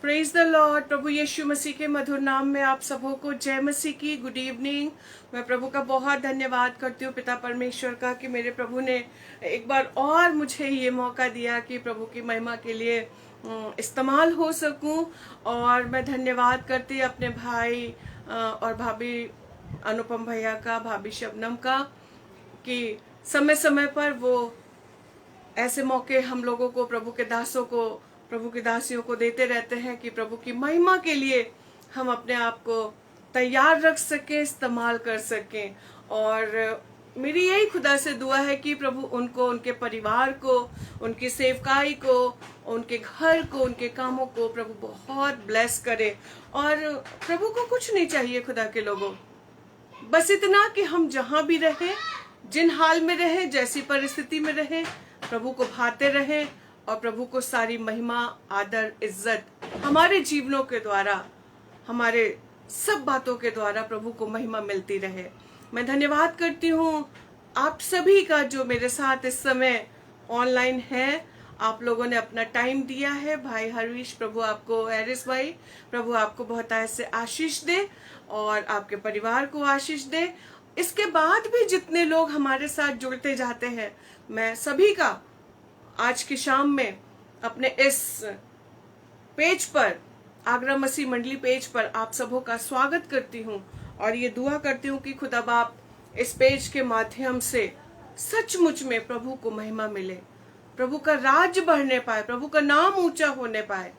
Praise the lord. प्रभु यीशु मसीह के मधुर नाम में आप सबों को जय मसीह की गुड इवनिंग। मैं प्रभु का बहुत धन्यवाद करती हूँ, पिता परमेश्वर का, कि मेरे प्रभु ने एक बार और मुझे ये मौका दिया कि प्रभु की महिमा के लिए इस्तेमाल हो सकूं। और मैं धन्यवाद करती अपने भाई और भाभी अनुपम भैया का, भाभी शबनम का, कि समय समय पर वो ऐसे मौके हम लोगों को, प्रभु के दासों को, प्रभु की दासियों को देते रहते हैं कि प्रभु की महिमा के लिए हम अपने आप को तैयार रख सकें, इस्तेमाल कर सकें। और मेरी यही खुदा से दुआ है कि प्रभु उनको, उनके परिवार को, उनकी सेवकाई को, उनके घर को, उनके कामों को प्रभु बहुत ब्लेस करे। और प्रभु को कुछ नहीं चाहिए खुदा के लोगों, बस इतना कि हम जहां भी रहें, जिन हाल में रहें, जैसी परिस्थिति में रहें, प्रभु को भाते रहें और प्रभु को सारी महिमा, आदर, इज्जत हमारे जीवनों के द्वारा, हमारे सब बातों के द्वारा प्रभु को महिमा मिलती रहे। मैं धन्यवाद करती हूँ आप सभी का जो मेरे साथ इस समय ऑनलाइन है। आप लोगों ने अपना टाइम दिया है। भाई हरीश, प्रभु आपको, हैरिस भाई, प्रभु आपको बहुत ऐसे आशीष दे और आपके परिवार को आशीष दे। इसके बाद भी जितने लोग हमारे साथ जुड़ते जाते हैं, मैं सभी का आज की शाम में अपने इस पेज पर, आगरा मसीह मंडली पेज पर आप सबों का स्वागत करती हूँ। और ये दुआ करती हूँ कि खुदा बाप इस पेज के माध्यम से सचमुच में प्रभु को महिमा मिले, प्रभु का राज्य बढ़ने पाए, प्रभु का नाम ऊंचा होने पाए।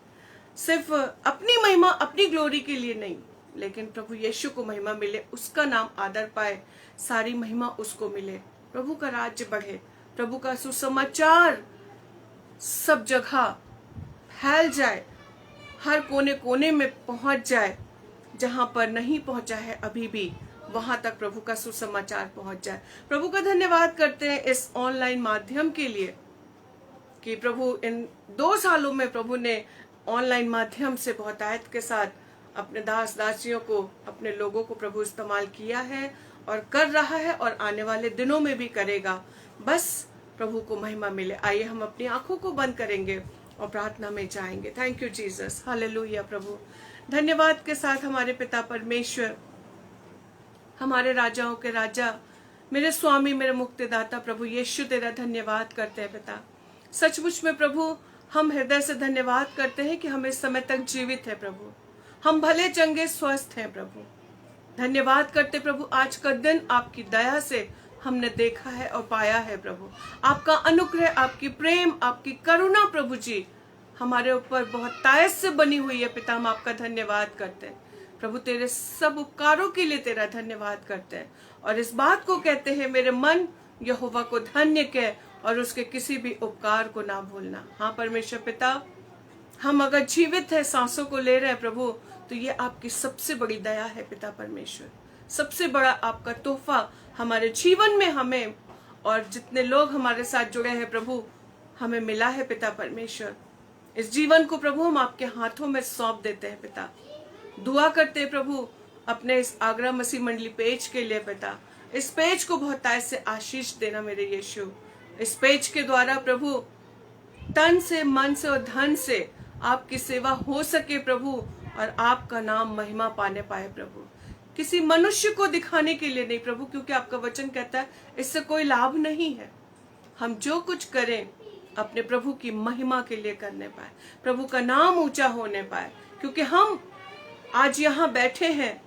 सिर्फ अपनी महिमा, अपनी ग्लोरी के लिए नहीं, लेकिन प्रभु यीशु को महिमा मिले, उसका नाम आदर पाए, सारी महिमा उसको मिले, प्रभु का राज्य बढ़े, प्रभु का सुसमाचार सब जगह फैल जाए, हर कोने कोने में पहुंच जाए। जहां पर नहीं पहुंचा है अभी भी, वहां तक प्रभु का सुसमाचार पहुंच जाए। प्रभु का धन्यवाद करते हैं इस ऑनलाइन माध्यम के लिए कि प्रभु इन 2 सालों में प्रभु ने ऑनलाइन माध्यम से बहुत आयत के साथ अपने दास दासियों को, अपने लोगों को प्रभु इस्तेमाल किया है और कर रहा है और आने वाले दिनों में भी करेगा। बस प्रभु को महिमा मिले। आइए हम अपनी आंखों को बंद करेंगे और प्रार्थना में जाएंगे। Thank you Jesus, hallelujah. प्रभु धन्यवाद के साथ हमारे पिता परमेश्वर, हमारे राजाओं के राजा, मेरे स्वामी, मेरे मुक्तिदाता प्रभु यीशु, तेरा धन्यवाद करते हैं पिता। सचमुच में प्रभु हम हृदय से धन्यवाद करते हैं कि हम इस समय तक जीवित है प्रभु, हम भले चंगे स्वस्थ हैं प्रभु। धन्यवाद करते प्रभु, आज का दिन आपकी दया से हमने देखा है और पाया है प्रभु। आपका अनुग्रह, आपकी प्रेम, आपकी करुणा प्रभु जी हमारे ऊपर बहुत तायत से बनी हुई है पिता। हम आपका धन्यवाद करते हैं प्रभु, तेरे सब उपकारों के लिए तेरा धन्यवाद करते हैं और इस बात को कहते हैं, मेरे मन यहोवा को धन्य कह और उसके किसी भी उपकार को ना भूलना। हाँ परमेश्वर पिता, हम अगर जीवित है, सांसों को ले रहे हैं प्रभु, तो ये आपकी सबसे बड़ी दया है पिता परमेश्वर। सबसे बड़ा आपका तोहफा हमारे जीवन में हमें और जितने लोग हमारे साथ जुड़े हैं प्रभु, हमें मिला है पिता परमेश्वर। इस जीवन को प्रभु हम आपके हाथों में सौंप देते हैं पिता। दुआ करते हैं प्रभु अपने इस आगरा मसीह मंडली पेज के लिए पिता। इस पेज को बहुत तायत से आशीष देना मेरे यीशु। इस पेज के द्वारा प्रभु तन से, मन से और धन से आपकी सेवा हो सके प्रभु, और आपका नाम महिमा पाने पाए प्रभु। किसी मनुष्य को दिखाने के लिए नहीं प्रभु, क्योंकि आपका वचन कहता है इससे कोई लाभ नहीं है। हम जो कुछ करें अपने प्रभु की महिमा के लिए करने पाए, प्रभु का नाम ऊंचा होने पाए। क्योंकि हम आज यहाँ बैठे हैं,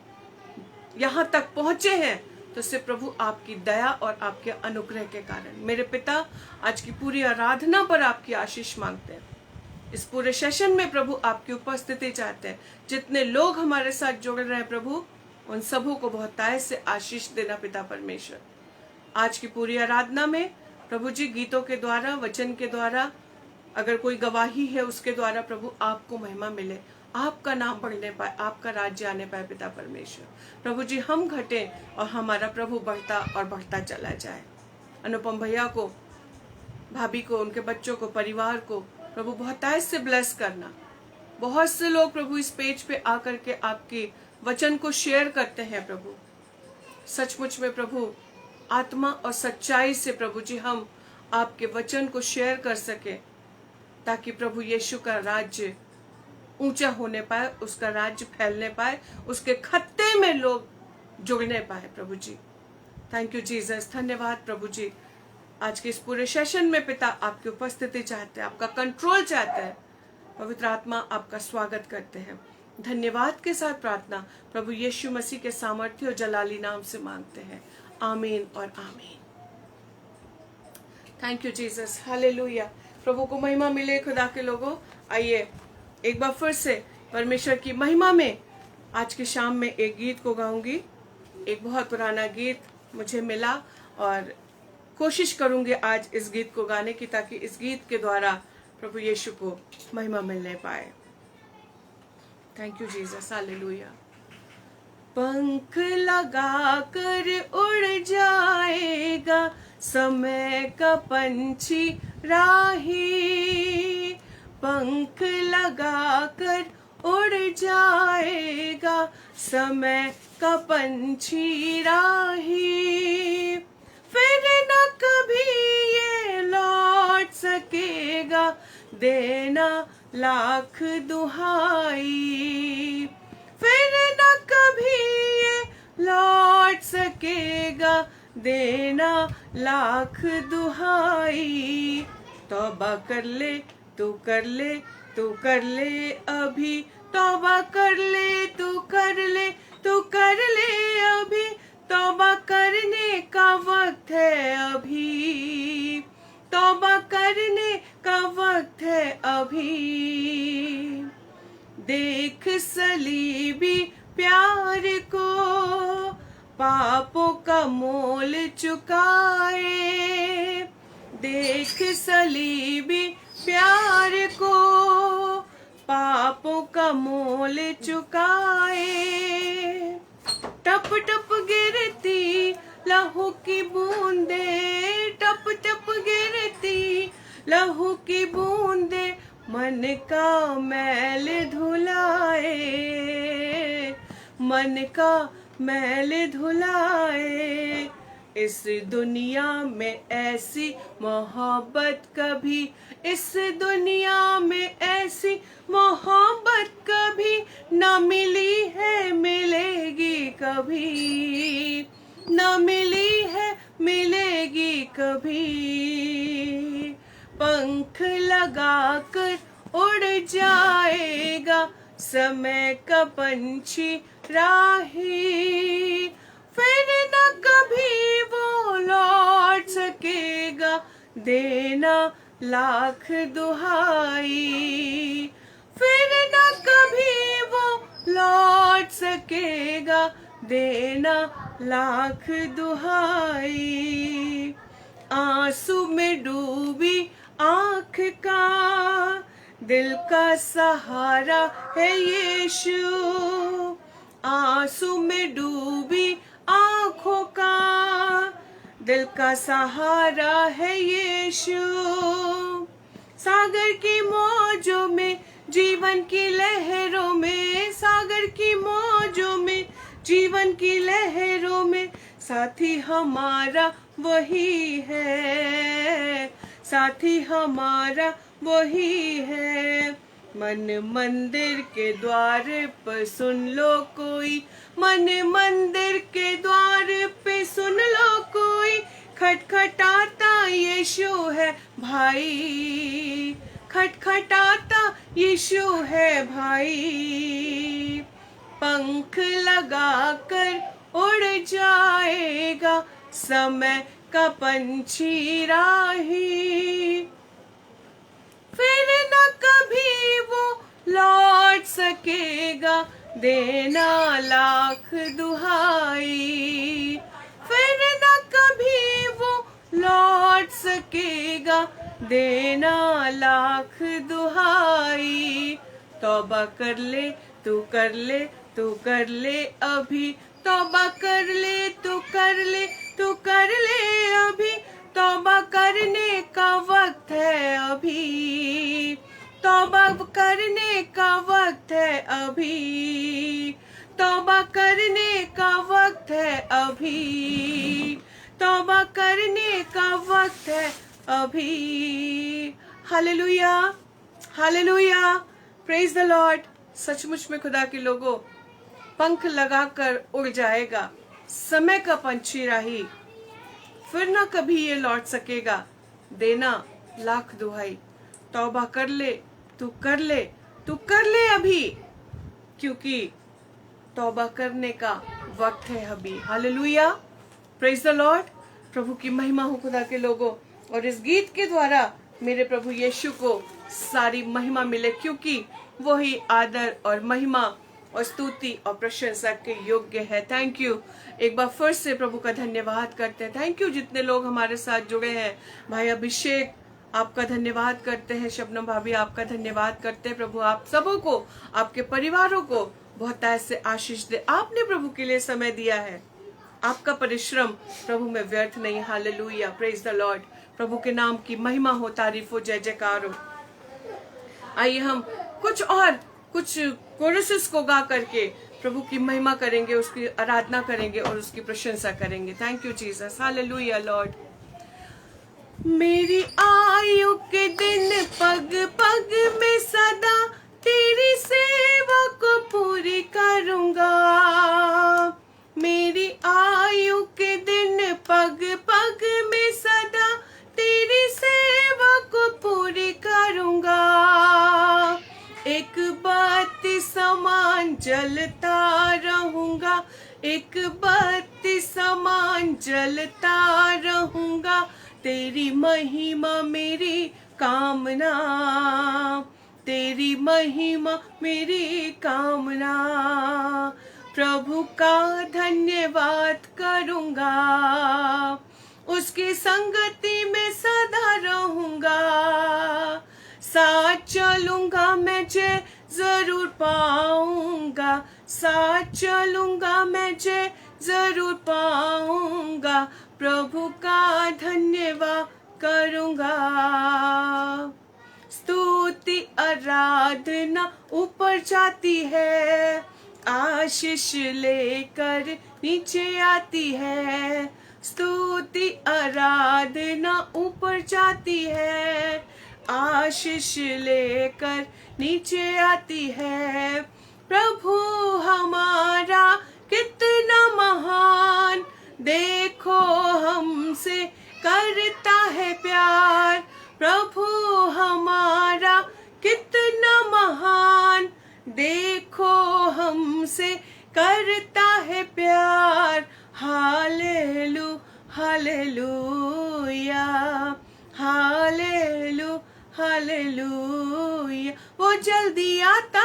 यहाँ तक पहुंचे हैं, तो सिर्फ प्रभु आपकी दया और आपके अनुग्रह के कारण। मेरे पिता, आज की पूरी आराधना पर आपकी आशीष मांगते हैं। इस पूरे सेशन में प्रभु आपकी उपस्थिति चाहते हैं। जितने लोग हमारे साथ जुड़ रहे हैं प्रभु, उन सबों को बहुत तायत से आशीष देना पिता परमेश्वर। आज की पूरी आराधना में प्रभु जी गीतों के द्वारा, वचन के द्वारा, अगर कोई गवाही है उसके द्वारा प्रभु आपको महिमा मिले, आपका नाम बढ़ने पाए, आपका राज्य आने पाए पिता परमेश्वर। प्रभु जी हम घटे और हमारा प्रभु बढ़ता और बढ़ता चला जाए। अनुपम भैया को, भाभी को, उनके बच्चों को, परिवार को प्रभु बहुत तायत से ब्लेस करना। बहुत से लोग प्रभु इस पेज पे आकर के आपके वचन को शेयर करते हैं प्रभु। सचमुच में प्रभु आत्मा और सच्चाई से प्रभु जी हम आपके वचन को शेयर कर सके, ताकि प्रभु यीशु का राज्य ऊंचा होने पाए, उसका राज्य फैलने पाए, उसके खत्ते में लोग जुड़ने पाए। प्रभु जी, थैंक यू जीसस, धन्यवाद प्रभु जी। आज के इस पूरे सेशन में पिता आपकी उपस्थिति चाहते हैं, आपका कंट्रोल चाहते हैं। पवित्र आत्मा आपका स्वागत करते हैं। धन्यवाद के साथ प्रार्थना प्रभु यीशु मसीह के सामर्थ्य और जलाली नाम से मांगते हैं, आमीन और आमीन। Thank you Jesus, hallelujah. प्रभु को महिमा मिले। खुदा के लोगों, आइए एक बार फिर से परमेश्वर की महिमा में आज की शाम में एक गीत को गाऊंगी। एक बहुत पुराना गीत मुझे मिला और कोशिश करूंगी आज इस गीत को गाने की, ताकि इस गीत के द्वारा प्रभु यीशु को महिमा मिलने पाए। Thank you Jesus, hallelujah. पंख लगा कर उड़ जाएगा समय का पंछी राही, पंख लगा कर उड़ जाएगा समय का पंछी राही, फिर न कभी ये लौट सकेगा देना लाख दुहाई, फिर न कभी ये लौट सकेगा देना लाख दुहाई। तौबा कर ले तू, कर ले तू, कर ले अभी, तौबा कर ले तू, कर ले तू, कर ले अभी, तौबा करने का वक्त है अभी, तौबा करने का वक्त है अभी। देख सलीबी प्यार को, पापों का मोल चुकाए, देख सलीबी प्यार को, पापों का मोल चुकाए। टप टप गिरती लहू की बूंदे, टप टप गिरती लहू की बूंदे, मन का मैल धुलाए, मन का मैल धुलाए। इस दुनिया में ऐसी मोहब्बत कभी, इस दुनिया में ऐसी मोहब्बत कभी न मिली है, मिलेगी कभी, न मिली है, मिलेगी कभी। पंख लगाकर उड़ जाएगा समय का पंछी राही, फिर न कभी वो लौट सकेगा देना लाख दुहाई, फिर न कभी वो लौट सकेगा देना लाख दुहाई। आंसू में डूबी आंख का दिल का सहारा है यीशु, आंसू में डूबी आंखों का दिल का सहारा है यीशु। सागर की मौजों में, जीवन की लहरों में, सागर की मौजों में, जीवन की लहरों में, साथी हमारा वही है, साथी हमारा वही है। मन मंदिर के द्वार पर सुन लो कोई, मन मंदिर के द्वार पे सुन लो कोई, खटखटाता यीशु है भाई, खटखटाता यीशु है भाई। पंख लगाकर उड़ जाएगा समय का पंछी राही, फिर न कभी वो लौट सकेगा देना लाख दुहाई, फिर न कभी वो लौट सकेगा देना लाख दुहाई। तौबा कर ले तू, कर ले तू, कर ले अभी, तौबा कर ले तू, कर ले तू, कर ले अभी, तौबा करने का वक्त है अभी, तौबा करने का वक्त है अभी, तौबा करने का वक्त है अभी, तौबा करने का वक्त है अभी। Hallelujah, hallelujah, praise the Lord. सचमुच में खुदा के लोगों, पंख लगाकर उड़ जाएगा समय का पंछी राही, फिर ना कभी ये लौट सकेगा, देना लाख दुहाई। तौबा कर ले, तू कर ले, तू कर ले अभी, क्योंकि तौबा करने का वक्त है अभी। Hallelujah, praise the lord. प्रभु की महिमा हो खुदा के लोगों। और इस गीत के द्वारा मेरे प्रभु यीशु को सारी महिमा मिले, क्योंकि वही आदर और महिमा और स्तुति और प्रशंसा के योग्य है। Thank you. एक बार फिर से प्रभु का धन्यवाद करते हैं। थैंक यू जितने लोग हमारे साथ जुड़े हैं। भाई अभिषेक, आपका धन्यवाद करते हैं। शबनम भाभी, आपका धन्यवाद करते हैं। प्रभु आप सबों को, आपके परिवारों को बहुत ऐसे आशीष दे। आपने प्रभु के लिए समय दिया है, आपका परिश्रम प्रभु में व्यर्थ नहीं। Hallelujah, praise the lord. प्रभु के नाम की महिमा हो, तारीफ हो, जय जयकार हो। आइए हम कुछ कोरसेस को गा करके प्रभु की महिमा करेंगे, उसकी आराधना करेंगे और उसकी प्रशंसा करेंगे। Thank you Jesus, hallelujah Lord. मेरी आयु के दिन पग पग में सदा तेरी सेवा को पूरी करूंगा। मेरी आयु के दिन पग पग में सदा तेरी सेवा को पूरी करूंगा। एक बत्ती समान जलता रहूंगा, एक बत्ती समान जलता रहूंगा। तेरी महिमा मेरी कामना, तेरी महिमा मेरी कामना। प्रभु का धन्यवाद करूंगा, उसकी संगति में सदा रहूंगा। साथ चलूंगा मैं जय जरूर पाऊंगा, साथ चलूंगा मैं जय जरूर पाऊंगा। प्रभु का धन्यवाद करूंगा। स्तुति आराधना ऊपर जाती है, आशीष लेकर नीचे आती है। स्तुति आराधना ऊपर जाती है, आशीष लेकर नीचे आती है। प्रभु हमारा कितना महान, देखो हमसे करता है प्यार। प्रभु हमारा कितना महान, देखो हमसे करता है प्यार। हालेलु हालेलुया, हालेलु हालेलुया। वो जल्दी आता,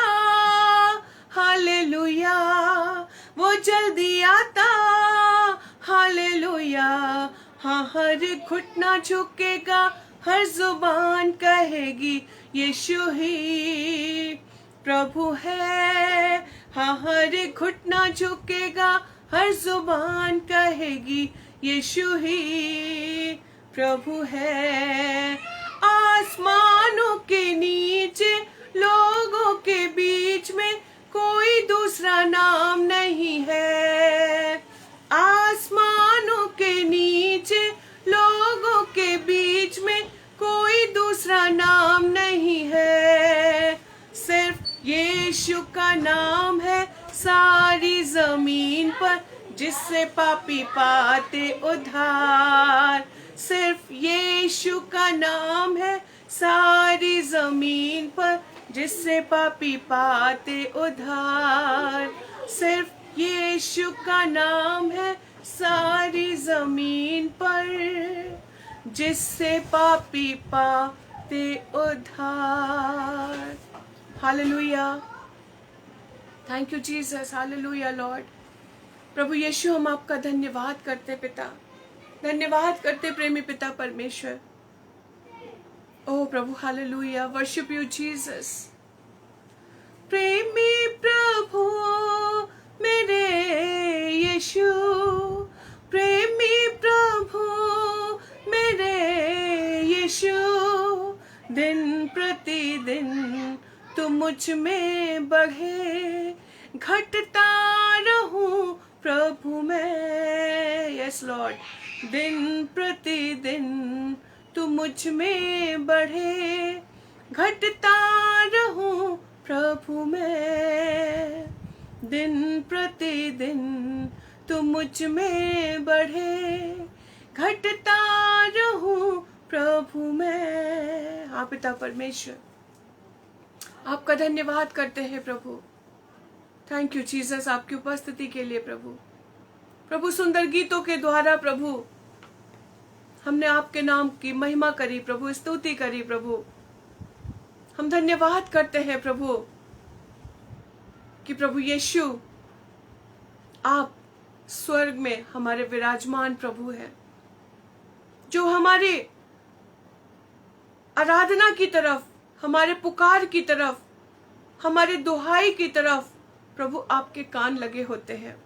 हालेलुया, वो जल्दी आता, हालेलुया। हाँ, हर घुटना झुकेगा, हर जुबान कहेगी यीशु ही प्रभु है। हाँ, हर घुटना झुकेगा, हर जुबान कहेगी यीशु ही प्रभु है। आसमानों के नीचे लोगों के बीच में कोई दूसरा नाम नहीं है। आसमानों के नीचे लोगों के बीच में कोई दूसरा नाम नहीं है। सिर्फ यीशु का नाम है सारी जमीन पर, जिससे पापी पाते उद्धार। सिर्फ यीशु का नाम है सारी जमीन पर, जिससे पापी पाते उद्धार। सिर्फ यीशु का नाम है सारी जमीन पर, जिससे पापी पाते उद्धार। Hallelujah, thank you Jesus, hallelujah lord. प्रभु यीशु, हम आपका धन्यवाद करते पिता, धन्यवाद करते प्रेमी पिता परमेश्वर। ओ प्रभु, हालेलुया, वर्शिप यू जीसस। प्रेमी प्रभु मेरे यीशु, प्रेमी प्रभु मेरे यीशु। दिन प्रतिदिन तू मुझ में बढ़े, घटता रहूं प्रभु में। यस लॉर्ड, दिन प्रतिदिन तू मुझ में बढ़े, घटता रहूं प्रभु मैं, दिन प्रतिदिन तू मुझ में बढ़े, घटता रहूं प्रभु मैं। हाँ पिता परमेश्वर, आपका धन्यवाद करते हैं प्रभु। थैंक यू जीसस, आपकी उपस्थिति के लिए प्रभु। प्रभु सुंदर गीतों के द्वारा प्रभु हमने आपके नाम की महिमा करी प्रभु, स्तुति करी प्रभु। हम धन्यवाद करते हैं प्रभु कि प्रभु यीशु आप स्वर्ग में हमारे विराजमान प्रभु हैं, जो हमारे आराधना की तरफ, हमारे पुकार की तरफ, हमारे दुहाई की तरफ प्रभु आपके कान लगे होते हैं।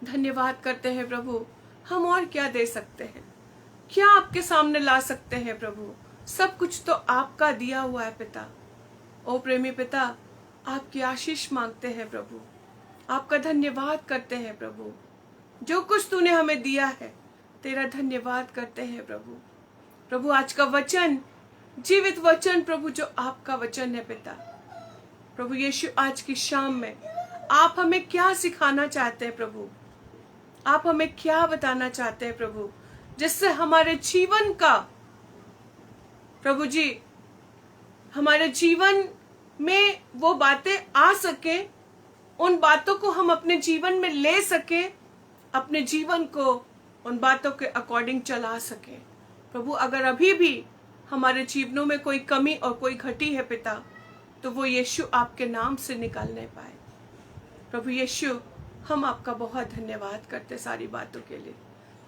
धन्यवाद करते हैं प्रभु। हम और क्या दे सकते हैं, क्या आपके सामने ला सकते हैं प्रभु? सब कुछ तो आपका दिया हुआ है पिता। ओ प्रेमी पिता, आपकी आशीष मांगते हैं प्रभु, आपका धन्यवाद करते हैं प्रभु। जो कुछ तूने हमें दिया है तेरा धन्यवाद करते हैं प्रभु। प्रभु आज का वचन, जीवित वचन प्रभु, जो आपका वचन है पिता। प्रभु यीशु आज की शाम में आप हमें क्या सिखाना चाहते हैं प्रभु? आप हमें क्या बताना चाहते हैं प्रभु, जिससे हमारे जीवन का प्रभु जी, हमारे जीवन में वो बातें आ सके, उन बातों को हम अपने जीवन में ले सके, अपने जीवन को उन बातों के अकॉर्डिंग चला सके प्रभु। अगर अभी भी हमारे जीवनों में कोई कमी और कोई घटी है पिता, तो वो यीशु आपके नाम से निकल नहीं पाए प्रभु यीशु। हम आपका बहुत धन्यवाद करते सारी बातों के लिए।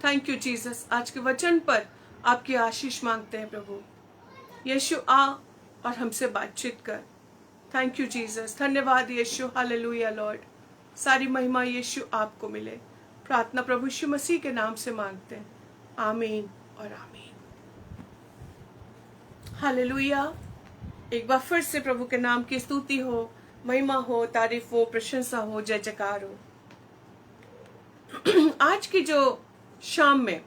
Thank you Jesus. आज के वचन पर आपकी आशीष मांगते हैं प्रभु यीशु, आ और हमसे बातचीत कर। Thank you Jesus. धन्यवाद यीशु। Hallelujah Lord. सारी महिमा यीशु आपको मिले। प्रार्थना प्रभु यीशु मसीह के नाम से मांगते हैं, आमीन और आमीन। हालेलुया। एक बार फिर से प्रभु के नाम की स्तुति हो, महिमा हो, तारीफ हो, प्रशंसा हो, जय जयकार हो। आज की जो शाम में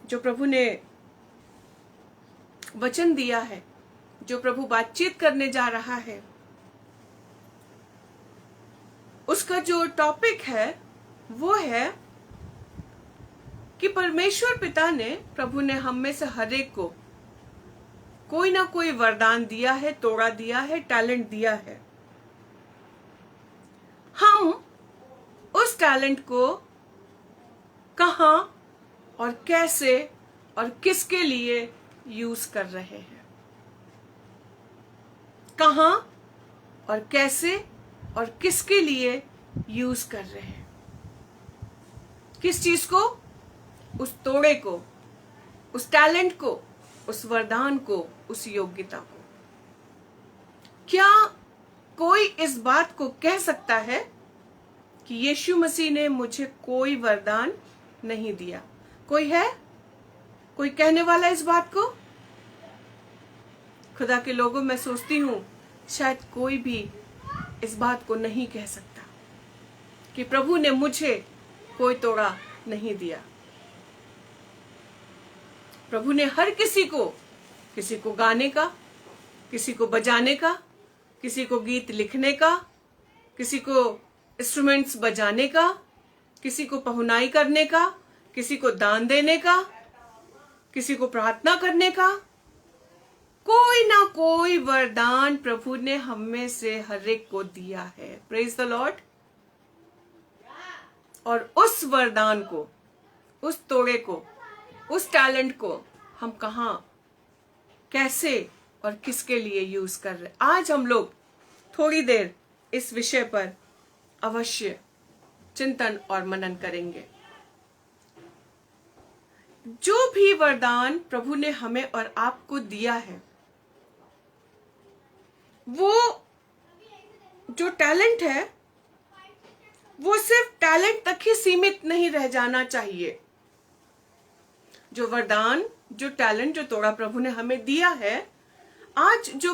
जो प्रभु ने वचन दिया है, जो प्रभु बातचीत करने जा रहा है, उसका जो टॉपिक है वो है कि परमेश्वर पिता ने, प्रभु ने हम में से हर एक को कोई ना कोई वरदान दिया है, तोड़ा दिया है, टैलेंट दिया है। हम उस टैलेंट को कहां और कैसे और किसके लिए यूज कर रहे हैं, कहां और कैसे और किसके लिए यूज कर रहे हैं, किस चीज को, उस तोड़े को, उस टैलेंट को, उस वरदान को, उस योग्यता को। क्या कोई इस बात को कह सकता है कि यीशु मसीह ने मुझे कोई वरदान नहीं दिया? कोई है? कोई कहने वाला इस बात को? खुदा के लोगों, मैं सोचती हूं शायद कोई भी इस बात को नहीं कह सकता कि प्रभु ने मुझे कोई तोड़ा नहीं दिया। प्रभु ने हर किसी को गाने का, किसी को बजाने का, किसी को गीत लिखने का, किसी को इंस्ट्रूमेंट्स बजाने का, किसी को पहुनाई करने का, किसी को दान देने का, किसी को प्रार्थना करने का, कोई ना कोई वरदान प्रभु ने हम में से हर एक को दिया है। Praise the Lord. और उस वरदान को, उस तोड़े को, उस टैलेंट को हम कहां, कैसे और किसके लिए यूज कर रहे। आज हम लोग थोड़ी देर इस विषय पर अवश्य चिंतन और मनन करेंगे। जो भी वरदान प्रभु ने हमें और आपको दिया है, वो जो टैलेंट है वो सिर्फ टैलेंट तक ही सीमित नहीं रह जाना चाहिए। जो वरदान, जो टैलेंट, जो तोड़ा प्रभु ने हमें दिया है, आज जो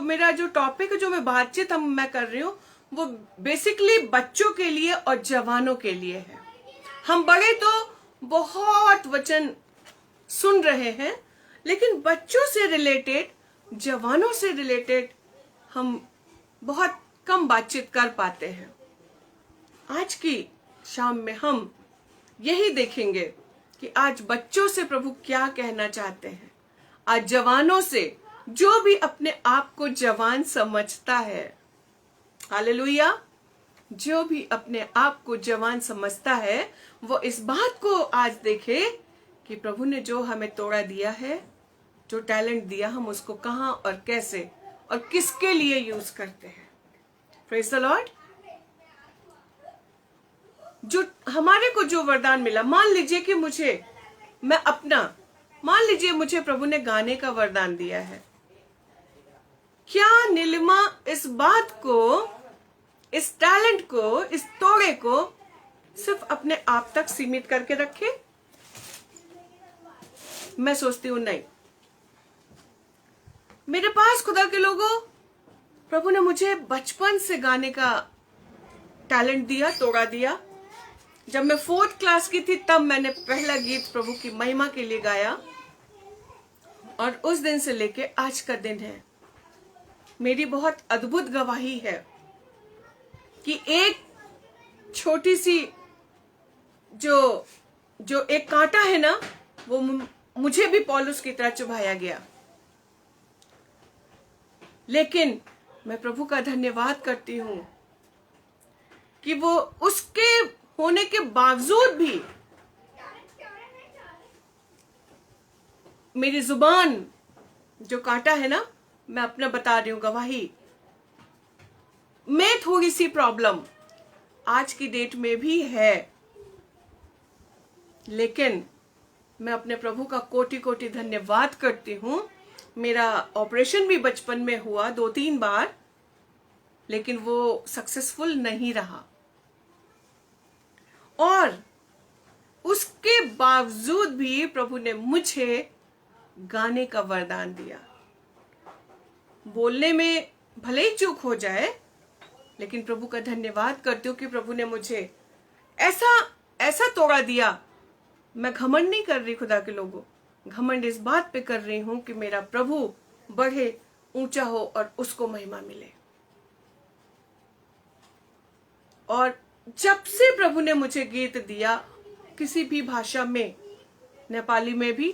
मेरा जो टॉपिक है, जो मैं बातचीत मैं कर रही हूँ, वो बेसिकली बच्चों के लिए और जवानों के लिए है। हम बड़े तो बहुत वचन सुन रहे हैं, लेकिन बच्चों से रिलेटेड, जवानों से रिलेटेड हम बहुत कम बातचीत कर पाते हैं। आज की शाम में हम यही देखेंगे कि आज बच्चों से प्रभु क्या कहना चाहते हैं। आज जवानों से, जो भी अपने आप को जवान समझता है, हालेलुया, जो भी अपने आप को जवान समझता है, वो इस बात को आज देखे कि प्रभु ने जो हमें तोड़ा दिया है, जो टैलेंट दिया, हम उसको कहाँ और कैसे और किसके लिए यूज करते हैं। Praise the Lord. जो हमारे को जो वरदान मिला, मान लीजिए कि मान लीजिए मुझे प्रभु ने गाने का वरदान दिया है। क्या नीलिमा इस बात को, इस टैलेंट को, इस तोड़े को सिर्फ अपने आप तक सीमित करके रखे? मैं सोचती हूं नहीं। मेरे पास, खुदा के लोगों, प्रभु ने मुझे बचपन से गाने का टैलेंट दिया, तोड़ा दिया। जब मैं 4th क्लास की थी तब मैंने पहला गीत प्रभु की महिमा के लिए गाया, और उस दिन से लेके आज का दिन है मेरी बहुत अद्भुत गवाही है कि एक छोटी सी जो एक कांटा है ना, वो मुझे भी पौलुस की तरह चुभाया गया, लेकिन मैं प्रभु का धन्यवाद करती हूं कि वो उसके होने के बावजूद भी मेरी जुबान जो कांटा है ना, मैं अपना बता रही हूं गवाही, में थोड़ी सी प्रॉब्लम आज की डेट में भी है, लेकिन मैं अपने प्रभु का कोटि कोटि धन्यवाद करती हूं। मेरा ऑपरेशन भी बचपन में हुआ 2-3 बार, लेकिन वो सक्सेसफुल नहीं रहा, और उसके बावजूद भी प्रभु ने मुझे गाने का वरदान दिया। बोलने में भले ही चूक हो जाए, लेकिन प्रभु का धन्यवाद करती हूँ कि प्रभु ने मुझे ऐसा तोड़ा दिया। मैं घमंड नहीं कर रही खुदा के लोगों, घमंड इस बात पे कर रही हूं कि मेरा प्रभु बढ़े, ऊंचा हो और उसको महिमा मिले। और जब से प्रभु ने मुझे गीत दिया, किसी भी भाषा में, नेपाली में भी,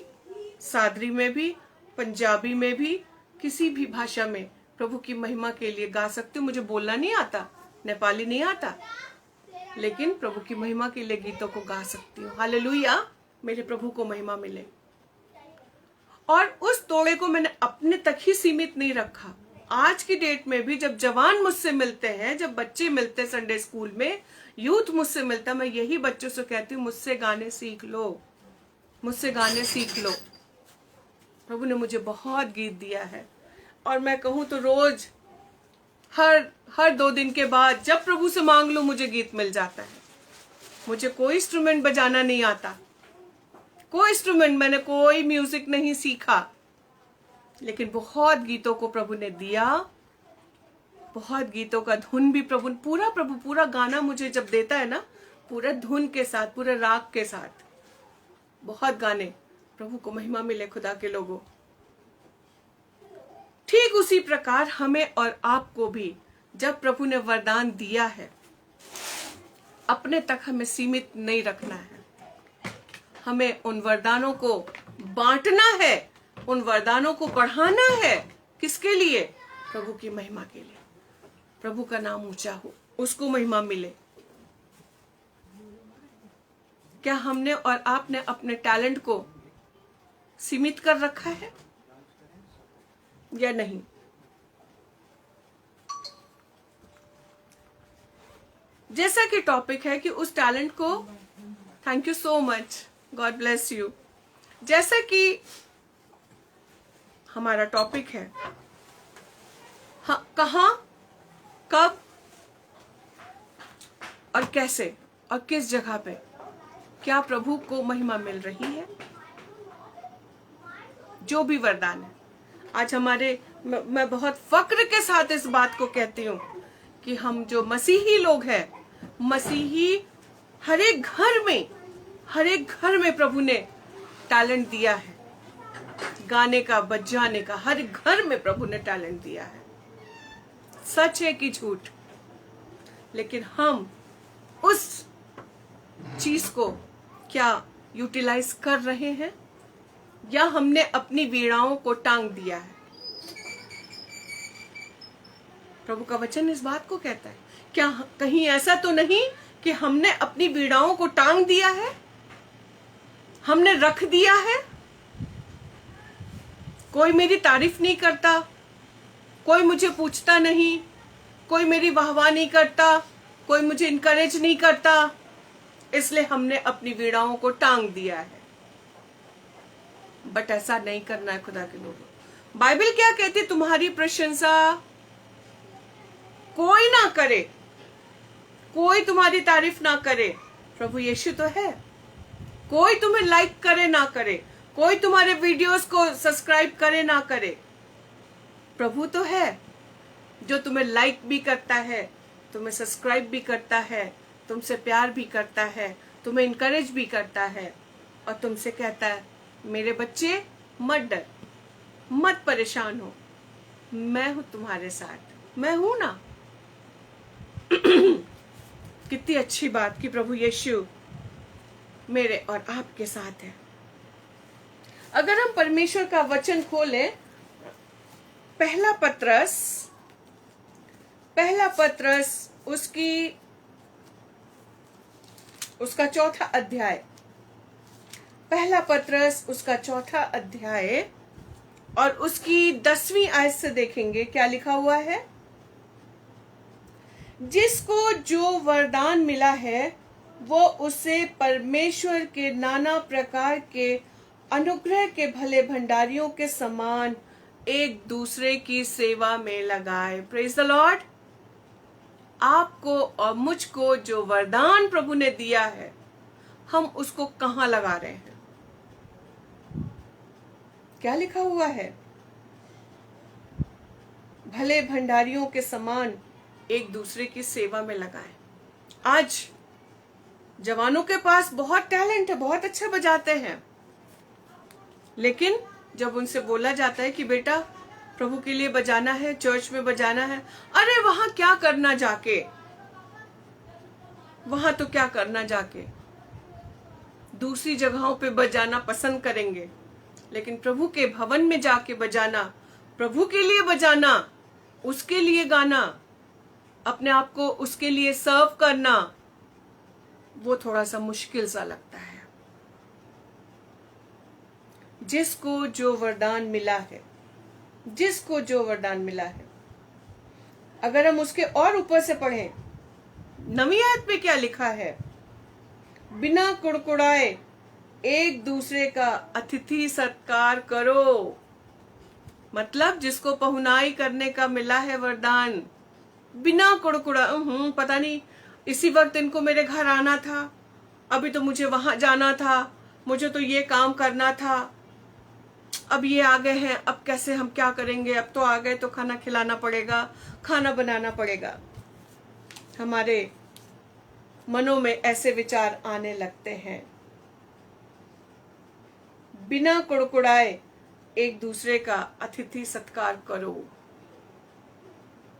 सादरी में भी, पंजाबी में भी, किसी भी भाषा में प्रभु की महिमा के लिए गा सकती हूँ। मुझे बोलना नहीं आता, नेपाली नहीं आता, लेकिन प्रभु की महिमा के लिए गीतों को गा सकती हूँ। हालेलुया, मेरे प्रभु को महिमा मिले। और उस तोड़े को मैंने अपने तक ही सीमित नहीं रखा। आज की डेट में भी जब जवान मुझसे मिलते हैं, जब बच्चे मिलते हैं संडे स्कूल में, यूथ मुझसे मिलता, मैं यही बच्चों से कहती हूँ, मुझसे गाने सीख लो, मुझसे गाने सीख लो। प्रभु ने मुझे बहुत गीत दिया है, और मैं कहूँ तो रोज हर 2 दिन के बाद जब प्रभु से मांग लो मुझे गीत मिल जाता है। मुझे कोई इंस्ट्रूमेंट बजाना नहीं आता, कोई इंस्ट्रूमेंट, मैंने कोई म्यूजिक नहीं सीखा, लेकिन बहुत गीतों को प्रभु ने दिया, बहुत गीतों का धुन भी प्रभु पूरा गाना मुझे जब देता है ना, पूरा धुन के साथ, पूरे राग के साथ, बहुत गाने। प्रभु को महिमा मिले खुदा के लोगों। ठीक उसी प्रकार हमें और आपको भी जब प्रभु ने वरदान दिया है, अपने तक हमें सीमित नहीं रखना है। हमें उन वरदानों को बांटना है, उन वरदानों को बढ़ाना है। किसके लिए? प्रभु की महिमा के लिए। प्रभु का नाम ऊंचा हो, उसको महिमा मिले। क्या हमने और आपने अपने टैलेंट को सीमित कर रखा है या नहीं? जैसा कि टॉपिक है कि उस टैलेंट को, thank you so much, God bless you. जैसा कि हमारा टॉपिक है, कहां, कब और कैसे और किस जगह पे क्या प्रभु को महिमा मिल रही है। जो भी वरदान है आज मैं बहुत फक्र के साथ इस बात को कहती हूँ कि हम जो मसीही लोग हैं, मसीही, हर एक घर में प्रभु ने टैलेंट दिया है। गाने का, बजाने का, हर घर में प्रभु ने टैलेंट दिया है। सच है कि झूठ, लेकिन हम उस चीज को क्या यूटिलाइज कर रहे हैं, या हमने अपनी वीणाओं को टांग दिया है। प्रभु का वचन इस बात को कहता है, क्या कहीं ऐसा तो नहीं कि हमने अपनी वीणाओं को टांग दिया है, हमने रख दिया है। कोई मेरी तारीफ नहीं करता, कोई मुझे पूछता नहीं, कोई मेरी वाहवाह नहीं करता, कोई मुझे इनकरेज नहीं करता, इसलिए हमने अपनी वीणाओं को टांग दिया है। बट ऐसा नहीं करना है खुदा के लोगों। बाइबल क्या कहती, तुम्हारी प्रशंसा कोई ना करे, कोई तुम्हारी तारीफ ना करे। प्रभु यीशु तो है। कोई तुम्हें लाइक करे ना करे, कोई तुम्हारे वीडियोस को सब्सक्राइब करे ना करे, प्रभु तो है जो तुम्हें लाइक भी करता है, तुम्हें सब्सक्राइब भी करता है, तुमसे प्यार भी करता है, तुम्हें इनकरेज भी करता है, और तुमसे कहता है मेरे बच्चे मत डर, मत परेशान हो, मैं हूं तुम्हारे साथ, मैं हूं ना। कितनी अच्छी बात कि प्रभु यीशु मेरे और आपके साथ है। अगर हम परमेश्वर का वचन खोलें, पहला पत्रस उसका चौथा अध्याय, पहला पत्रस उसका चौथा अध्याय और उसकी 10वीं आयत से देखेंगे क्या लिखा हुआ है। जिसको जो वरदान मिला है वो उसे परमेश्वर के नाना प्रकार के अनुग्रह के भले भंडारियों के समान एक दूसरे की सेवा में लगाए। Praise the Lord. आपको और मुझको जो वरदान प्रभु ने दिया है, हम उसको कहां लगा रहे हैं? क्या लिखा हुआ है? भले भंडारियों के समान एक दूसरे की सेवा में लगाए। आज जवानों के पास बहुत टैलेंट है, बहुत अच्छा बजाते हैं, लेकिन जब उनसे बोला जाता है कि बेटा प्रभु के लिए बजाना है, चर्च में बजाना है, अरे वहां क्या करना जाके, वहां तो क्या करना जाके, दूसरी जगहों पे बजाना पसंद करेंगे, लेकिन प्रभु के भवन में जाके बजाना, प्रभु के लिए बजाना, उसके लिए गाना, अपने आप को उसके लिए सर्व करना, वो थोड़ा सा मुश्किल सा लगता है। जिसको जो वरदान मिला है, जिसको जो वरदान मिला है, अगर हम उसके और ऊपर से पढ़ें, 9वीं आयत में क्या लिखा है? बिना कुड़कुड़ाए एक दूसरे का अतिथि सत्कार करो। मतलब जिसको पहुनाई करने का मिला है वरदान, बिना कुड़कुड़ा, पता नहीं इसी वक्त इनको मेरे घर आना था, अभी तो मुझे वहां जाना था, मुझे तो ये काम करना था, अब ये आ गए हैं, अब कैसे हम क्या करेंगे, अब तो आ गए तो खाना खिलाना पड़ेगा, खाना बनाना पड़ेगा। हमारे मनों में ऐसे विचार आने लगते हैं। बिना कुड़कुड़ाए एक दूसरे का अतिथि सत्कार करो।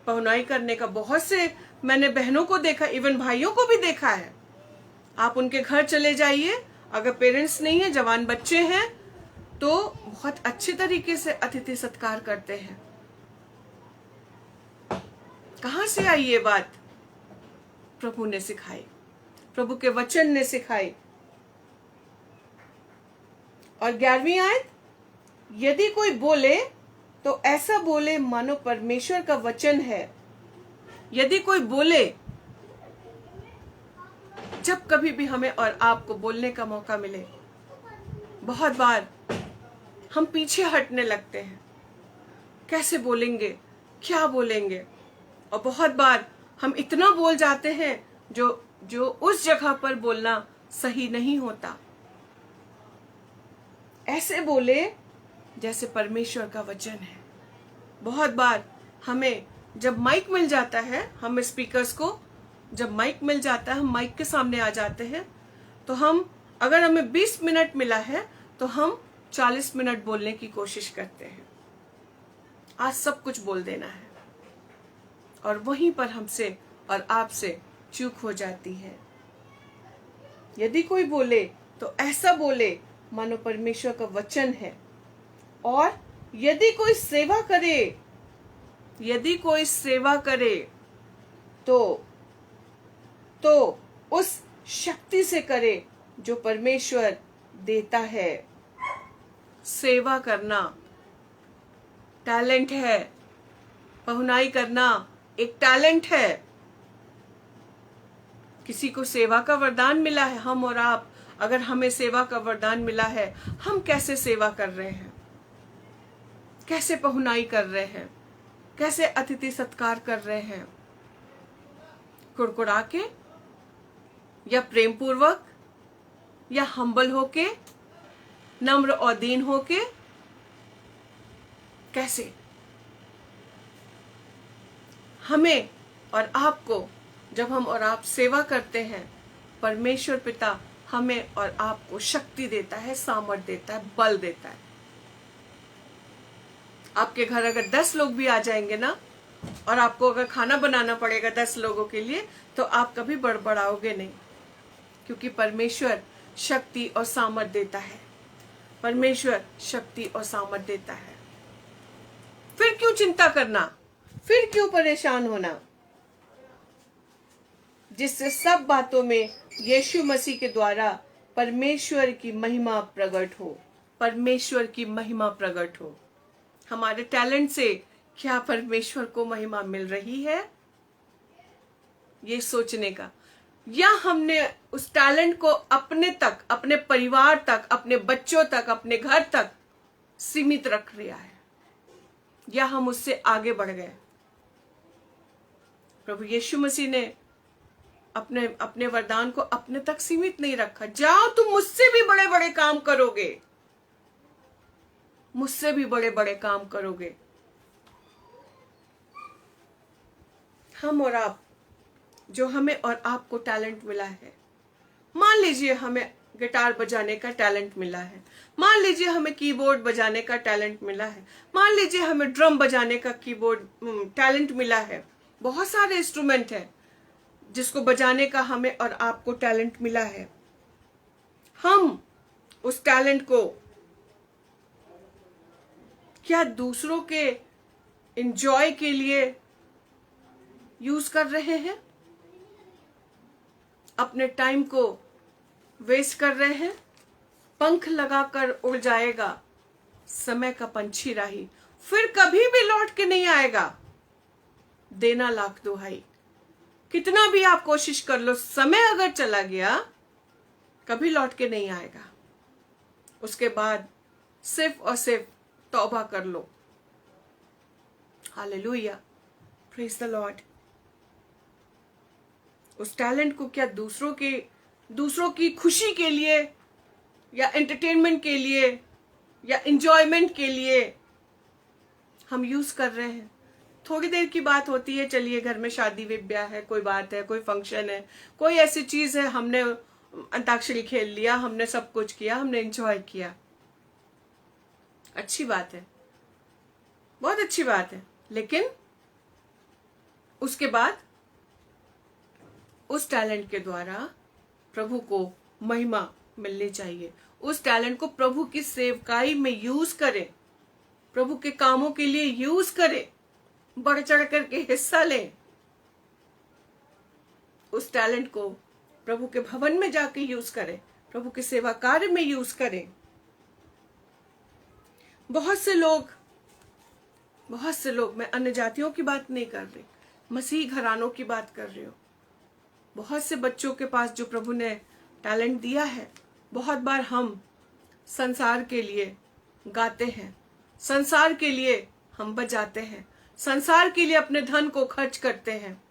पहुनाई करने का बहुत से मैंने बहनों को देखा, इवन भाइयों को भी देखा है। आप उनके घर चले जाइए, अगर पेरेंट्स नहीं है, जवान बच्चे हैं, तो बहुत अच्छे तरीके से अतिथि सत्कार करते हैं। कहां से आई ये बात? प्रभु ने सिखाई, प्रभु के वचन ने सिखाई। और 11वीं आयत, यदि कोई बोले तो ऐसा बोले मानो परमेश्वर का वचन है। यदि कोई बोले, जब कभी भी हमें और आपको बोलने का मौका मिले, बहुत बार हम पीछे हटने लगते हैं, कैसे बोलेंगे, क्या बोलेंगे, और बहुत बार हम इतना बोल जाते हैं जो उस जगह पर बोलना सही नहीं होता। ऐसे बोले जैसे परमेश्वर का वचन है। बहुत बार हमें जब माइक मिल जाता है, हम स्पीकर्स को जब माइक मिल जाता है, हम माइक के सामने आ जाते हैं, तो हम, अगर हमें 20 मिनट मिला है तो हम 40 मिनट बोलने की कोशिश करते हैं। आज सब कुछ बोल देना है, और वहीं पर हमसे और आपसे चूक हो जाती है। यदि कोई बोले तो ऐसा बोले मानो परमेश्वर का वचन है, और यदि कोई सेवा करे तो उस शक्ति से करे जो परमेश्वर देता है। सेवा करना टैलेंट है, पहुनाई करना एक टैलेंट है। किसी को सेवा का वरदान मिला है, हम और आप, अगर हमें सेवा का वरदान मिला है, हम कैसे सेवा कर रहे हैं, कैसे पहुनाई कर रहे हैं, कैसे अतिथि सत्कार कर रहे हैं? कुड़कुड़ा के, या प्रेम पूर्वक, या हम्बल होके, नम्र और दीन होके? कैसे? हमें और आपको, जब हम और आप सेवा करते हैं, परमेश्वर पिता हमें और आपको शक्ति देता है, सामर्थ देता है, बल देता है। आपके घर अगर 10 लोग भी आ जाएंगे ना, और आपको अगर खाना बनाना पड़ेगा 10 लोगों के लिए, तो आप कभी बड़बड़ाओगे नहीं, क्योंकि परमेश्वर शक्ति और सामर्थ देता है। परमेश्वर शक्ति और सामर्थ देता है। फिर क्यों चिंता करना, फिर क्यों परेशान होना, जिससे सब बातों में यीशु मसीह के द्वारा परमेश्वर की महिमा प्रकट हो। परमेश्वर की महिमा प्रकट हो। हमारे टैलेंट से क्या परमेश्वर को महिमा मिल रही है, ये सोचने का, या हमने उस टैलेंट को अपने तक, अपने परिवार तक, अपने बच्चों तक, अपने घर तक सीमित रख लिया है, या हम उससे आगे बढ़ गए। प्रभु यीशु मसीह ने अपने वरदान को अपने तक सीमित नहीं रखा। जाओ, तुम मुझसे भी बड़े बड़े काम करोगे, मुझसे भी बड़े बड़े काम करोगे। हम और आप, जो हमें और आपको टैलेंट मिला है, मान लीजिए हमें गिटार बजाने का टैलेंट मिला है, मान लीजिए हमें कीबोर्ड बजाने का टैलेंट मिला है, मान लीजिए हमें ड्रम बजाने का टैलेंट मिला है। बहुत सारे इंस्ट्रूमेंट हैं जिसको बजाने का हमें और आपको टैलेंट मिला है। हम उस टैलेंट को क्या दूसरों के एंजॉय के लिए यूज कर रहे हैं? अपने टाइम को वेस्ट कर रहे हैं? पंख लगाकर उड़ जाएगा समय का पंछी राही, फिर कभी भी लौट के नहीं आएगा। देना लाख दुहाई, कितना भी आप कोशिश कर लो, समय अगर चला गया कभी लौट के नहीं आएगा। उसके बाद सिर्फ और सिर्फ तौबा कर लो। Hallelujah, praise the lord. उस टैलेंट को क्या दूसरों की खुशी के लिए, या एंटरटेनमेंट के लिए, या एंजॉयमेंट के लिए हम यूज कर रहे हैं? थोड़ी देर की बात होती है, चलिए घर में शादी ब्याह है, कोई बात है, कोई फंक्शन है, कोई ऐसी चीज है, हमने अंताक्षरी खेल लिया, हमने सब कुछ किया, हमने एंजॉय किया, अच्छी बात है, बहुत अच्छी बात है। लेकिन उसके बाद उस टैलेंट के द्वारा प्रभु को महिमा मिलनी चाहिए। उस टैलेंट को प्रभु की सेवकाई में यूज करें, प्रभु के कामों के लिए यूज करें, बढ़ चढ़ करके हिस्सा लें। उस टैलेंट को प्रभु के भवन में जाके यूज करें, प्रभु के सेवा कार्य में यूज करें। बहुत से लोग, मैं अन्य जातियों की बात नहीं कर रही, मसीह घरानों की बात कर रही हूँ। बहुत से बच्चों के पास जो प्रभु ने टैलेंट दिया है, बहुत बार हम संसार के लिए गाते हैं, संसार के लिए हम बजाते हैं, संसार के लिए अपने धन को खर्च करते हैं,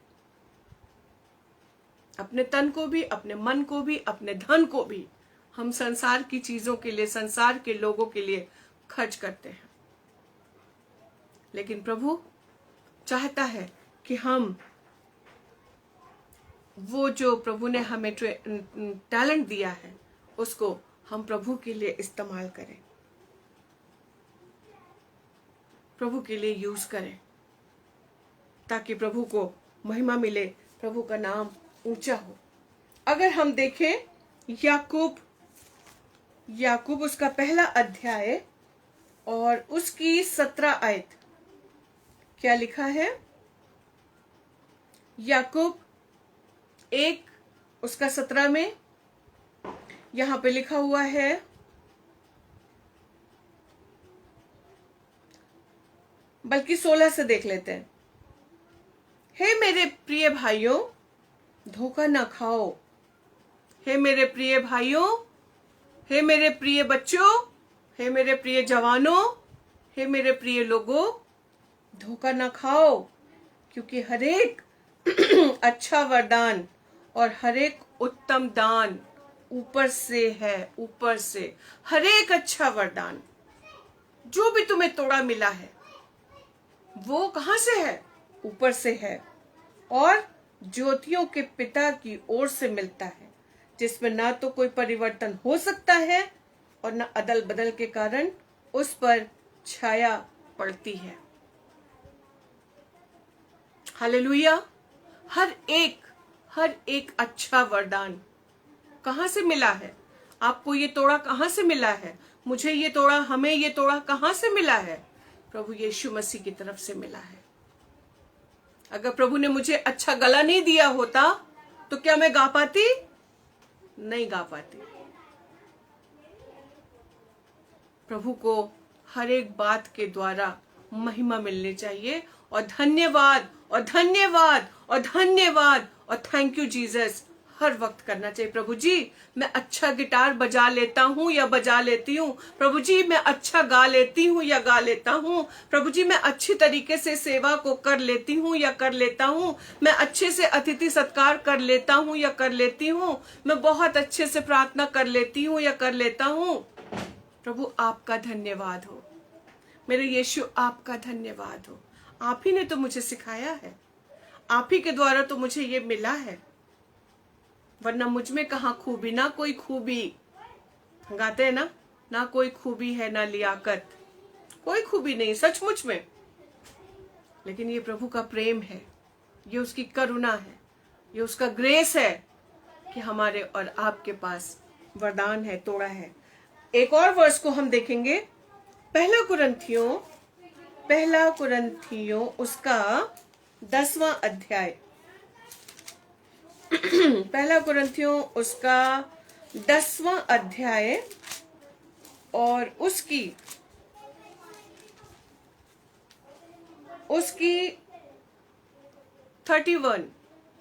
अपने तन को भी, अपने मन को भी, अपने धन को भी हम संसार की चीजों के लिए, संसार के लोगों के लिए खर्च करते हैं। लेकिन प्रभु चाहता है कि हम वो जो प्रभु ने हमें टैलेंट दिया है, उसको हम प्रभु के लिए इस्तेमाल करें, प्रभु के लिए यूज करें, ताकि प्रभु को महिमा मिले, प्रभु का नाम ऊंचा हो। अगर हम देखें याकूब उसका पहला अध्याय और उसकी 17 आयत, क्या लिखा है? याकूब 1 उसका 17 में यहां पे लिखा हुआ है, बल्कि 16 से देख लेते हैं। हे मेरे प्रिय भाइयों, धोखा ना खाओ। हे मेरे प्रिय भाइयों, हे मेरे प्रिय बच्चों, हे मेरे प्रिय जवानों, हे मेरे प्रिय लोगों, धोखा ना खाओ, क्योंकि हरेक अच्छा वरदान और हरेक उत्तम दान ऊपर से है। ऊपर से हरेक अच्छा वरदान, जो भी तुम्हें तोड़ा मिला है, वो कहां से है? ऊपर से है, और ज्योतियों के पिता की ओर से मिलता है, जिसमें ना तो कोई परिवर्तन हो सकता है और ना अदल बदल के कारण उस पर छाया पड़ती है। हालेलुया। हर एक अच्छा वरदान कहां से मिला है? आपको ये तोड़ा कहां से मिला है? मुझे ये तोड़ा, हमें ये तोड़ा कहां से मिला है? प्रभु यीशु मसीह की तरफ से मिला है। अगर प्रभु ने मुझे अच्छा गला नहीं दिया होता तो क्या मैं गा पाती? नहीं गा पाती। प्रभु को हर एक बात के द्वारा महिमा मिलनी चाहिए, और धन्यवाद और धन्यवाद और धन्यवाद और थैंक यू जीसस हर वक्त करना चाहिए। प्रभु जी, मैं अच्छा गिटार बजा लेता हूँ या बजा लेती हूँ। प्रभु जी, मैं अच्छा गा लेती हूँ या गा लेता हूँ। प्रभु जी, मैं अच्छी तरीके से सेवा को कर लेती हूँ या कर लेता हूँ। मैं अच्छे से अतिथि सत्कार कर लेता हूँ या कर लेती हूँ। मैं बहुत अच्छे से प्रार्थना कर लेती हूँ या कर लेता हूँ। प्रभु आपका धन्यवाद हो, मेरे यीशु आपका धन्यवाद हो। आप ही ने तो मुझे सिखाया है, आप ही के द्वारा तो मुझे ये मिला है, वरना मुझ में कहाँ खूबी, ना कोई खूबी। गाते हैं ना कोई खूबी है ना लियाकत, कोई खूबी नहीं सचमुच में। लेकिन ये प्रभु का प्रेम है, ये उसकी करुणा है, ये उसका ग्रेस है कि हमारे और आपके पास वरदान है, तोड़ा है। एक और वर्ष को हम देखेंगे, पहला कुरंथियों उसका 10वां अध्याय। पहला कुरंथियों उसका 10वां अध्याय और उसकी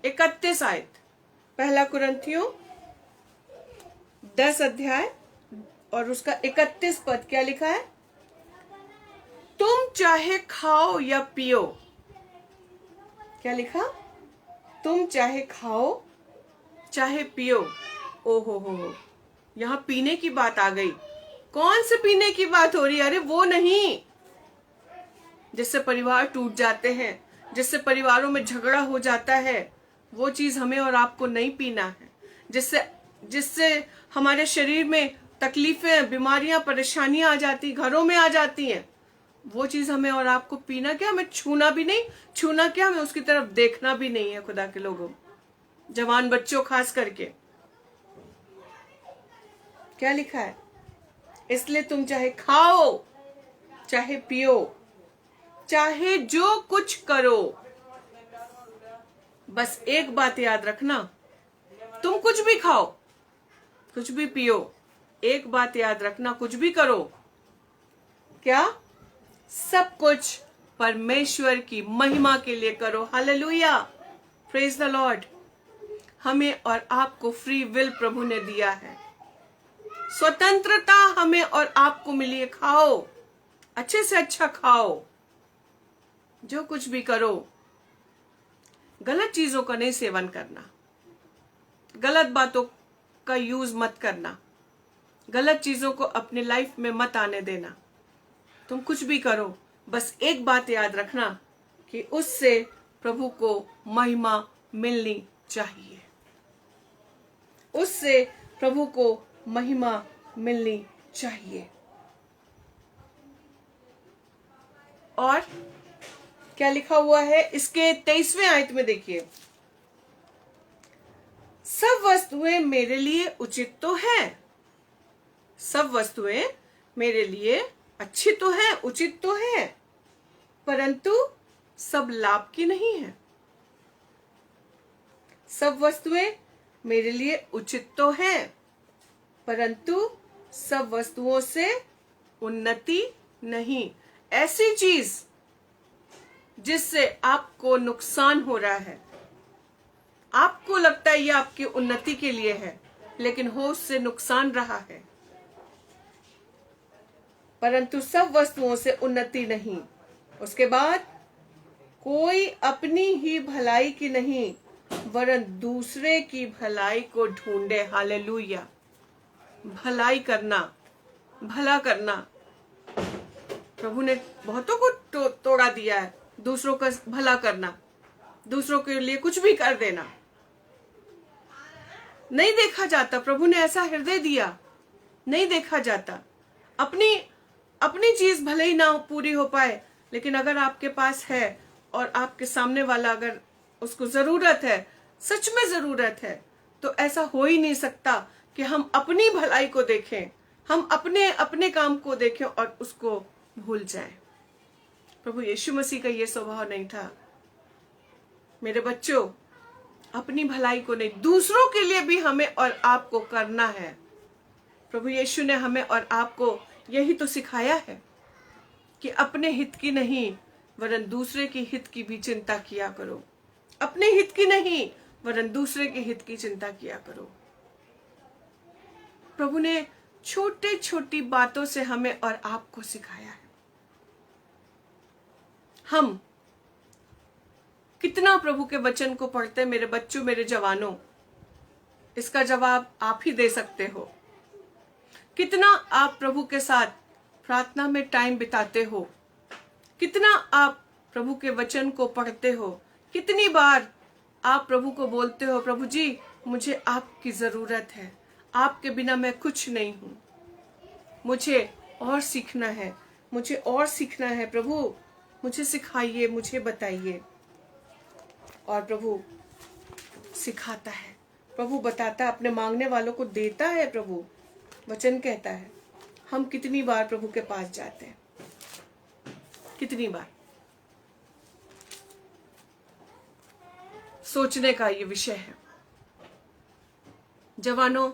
31 आयत। पहला कुरंथियों 10 अध्याय और उसका 31 पद, क्या लिखा है? तुम चाहे खाओ या पियो, क्या लिखा? तुम चाहे खाओ चाहे पियो। ओ हो, यहां पीने की बात आ गई। कौन से पीने की बात हो रही है? अरे वो नहीं जिससे परिवार टूट जाते हैं, जिससे परिवारों में झगड़ा हो जाता है, वो चीज हमें और आपको नहीं पीना है। जिससे हमारे शरीर में तकलीफें, बीमारियां, परेशानियां आ जाती, घरों में आ जाती हैं, वो चीज हमें और आपको पीना क्या, हमें छूना भी नहीं। छूना क्या, हमें उसकी तरफ देखना भी नहीं है। खुदा के लोगों, जवान बच्चों खास करके, क्या लिखा है? इसलिए तुम चाहे खाओ चाहे पियो, चाहे जो कुछ करो, बस एक बात याद रखना, तुम कुछ भी खाओ कुछ भी पियो, एक बात याद रखना, कुछ भी करो, क्या? सब कुछ परमेश्वर की महिमा के लिए करो। Hallelujah, praise the Lord. हमें और आपको फ्री विल प्रभु ने दिया है, स्वतंत्रता हमें और आपको मिली है। खाओ, अच्छे से अच्छा खाओ, जो कुछ भी करो, गलत चीजों का नहीं सेवन करना, गलत बातों का यूज मत करना, गलत चीजों को अपनी लाइफ में मत आने देना। तुम कुछ भी करो, बस एक बात याद रखना कि उससे प्रभु को महिमा मिलनी चाहिए, उससे प्रभु को महिमा मिलनी चाहिए। और क्या लिखा हुआ है इसके 23वें आयत में, देखिए, सब वस्तुएं मेरे लिए उचित तो हैं, सब वस्तुएं मेरे लिए अच्छी तो है, उचित तो है, परंतु सब लाभ की नहीं है। सब वस्तुएं मेरे लिए उचित तो है, परंतु सब वस्तुओं से उन्नति नहीं। ऐसी चीज जिससे आपको नुकसान हो रहा है, आपको लगता है ये आपकी उन्नति के लिए है, लेकिन हो उससे नुकसान रहा है, परंतु सब वस्तुओं से उन्नति नहीं। उसके बाद, कोई अपनी ही भलाई की नहीं वरन दूसरे की भलाई को ढूंढे। हालेलुया। भलाई करना, भला करना, प्रभु ने बहुतों को तोड़ा दिया है। दूसरों का भला करना, दूसरों के लिए कुछ भी कर देना नहीं देखा जाता। प्रभु ने ऐसा हृदय दिया, नहीं देखा जाता। अपनी चीज भले ही ना पूरी हो पाए, लेकिन अगर आपके पास है और आपके सामने वाला अगर उसको जरूरत है, सच में जरूरत है, तो ऐसा हो ही नहीं सकता कि हम अपनी भलाई को देखें, हम अपने काम को देखें और उसको भूल जाएं। प्रभु यीशु मसीह का ये स्वभाव नहीं था। मेरे बच्चों, अपनी भलाई को नहीं, दूसरों के लिए भी हमें और आपको करना है। प्रभु यीशु ने हमें और आपको यही तो सिखाया है कि अपने हित की नहीं वरन दूसरे की हित की भी चिंता किया करो। अपने हित की नहीं वरन दूसरे के हित की चिंता किया करो। प्रभु ने छोटे छोटी बातों से हमें और आपको सिखाया है। हम कितना प्रभु के वचन को पढ़ते हैं मेरे बच्चों, मेरे जवानों, इसका जवाब आप ही दे सकते हो। कितना आप प्रभु के साथ प्रार्थना में टाइम बिताते हो, कितना आप प्रभु के वचन को पढ़ते हो, कितनी बार आप प्रभु को बोलते हो, प्रभु जी मुझे आपकी जरूरत है, आपके बिना मैं कुछ नहीं हूं, मुझे और सीखना है, मुझे और सीखना है, प्रभु मुझे सिखाइए, मुझे बताइए। और प्रभु सिखाता है, प्रभु बताता है, अपने मांगने वालों को देता है। प्रभु वचन कहता है। हम कितनी बार प्रभु के पास जाते हैं, कितनी बार? सोचने का ये विषय है। जवानों,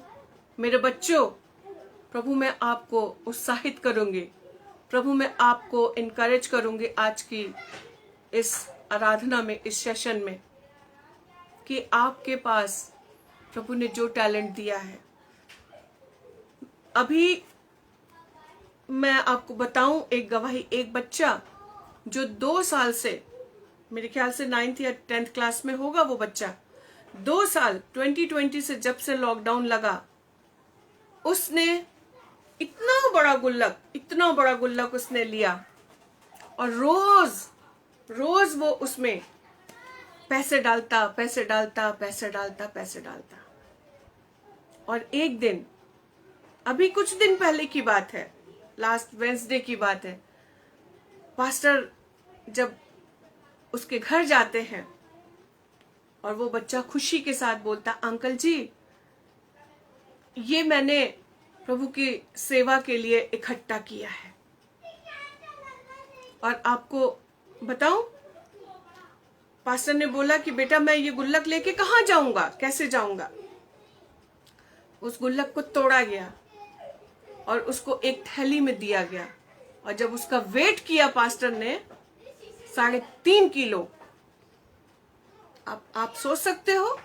मेरे बच्चों, प्रभु मैं आपको उत्साहित करूंगी, प्रभु मैं आपको इनकरेज करूंगी आज की इस आराधना में, इस सेशन में, कि आपके पास प्रभु ने जो टैलेंट दिया है, अभी मैं आपको बताऊं एक गवाही। एक बच्चा जो 2 साल से, मेरे ख्याल से 9th या 10th क्लास में होगा वो बच्चा, 2 साल 2020 से जब से लॉकडाउन लगा, उसने इतना बड़ा गुल्लक उसने लिया और रोज वो उसमें पैसे डालता। और एक दिन, अभी कुछ दिन पहले की बात है, लास्ट वेडनेसडे की बात है, पास्टर जब उसके घर जाते हैं और वो बच्चा खुशी के साथ बोलता, अंकल जी ये मैंने प्रभु की सेवा के लिए इकट्ठा किया है। और आपको बताऊं, पास्टर ने बोला कि बेटा मैं ये गुल्लक लेके कहाँ जाऊंगा, कैसे जाऊंगा? उस गुल्लक को तोड़ा गया और उसको एक थैली में दिया गया। और जब उसका वेट किया पास्टर ने 3.5 किलो, आप सोच सकते हो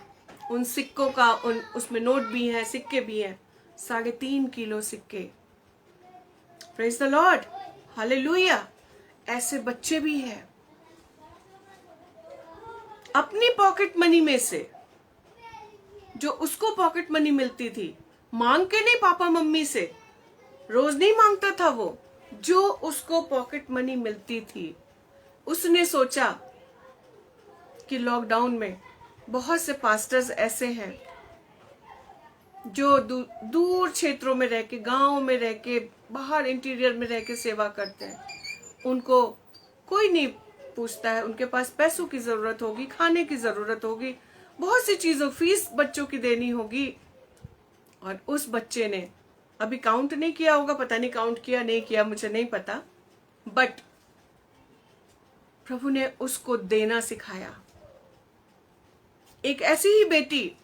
उन सिक्कों का, उसमें नोट भी हैं, सिक्के भी हैं, 3.5 किलो सिक्के। Praise the Lord, hallelujah. ऐसे बच्चे भी हैं, अपनी पॉकेट मनी में से, जो उसको पॉकेट मनी मिलती थी, मांग के नहीं पापा मम्मी से, रोज नहीं मांगता था वो, जो उसको पॉकेट मनी मिलती थी, उसने सोचा कि लॉकडाउन में बहुत से पास्टर्स ऐसे हैं जो दूर क्षेत्रों में रह के, गाँव में रह के, बाहर इंटीरियर में रह के सेवा करते हैं, उनको कोई नहीं पूछता है, उनके पास पैसों की जरूरत होगी, खाने की जरूरत होगी, बहुत सी चीजों, फीस बच्चों की देनी होगी। और उस बच्चे ने अभी काउंट नहीं किया होगा, पता नहीं काउंट किया नहीं किया, मुझे नहीं पता, बट प्रभु ने उसको देना सिखाया। एक ऐसी ही बेटी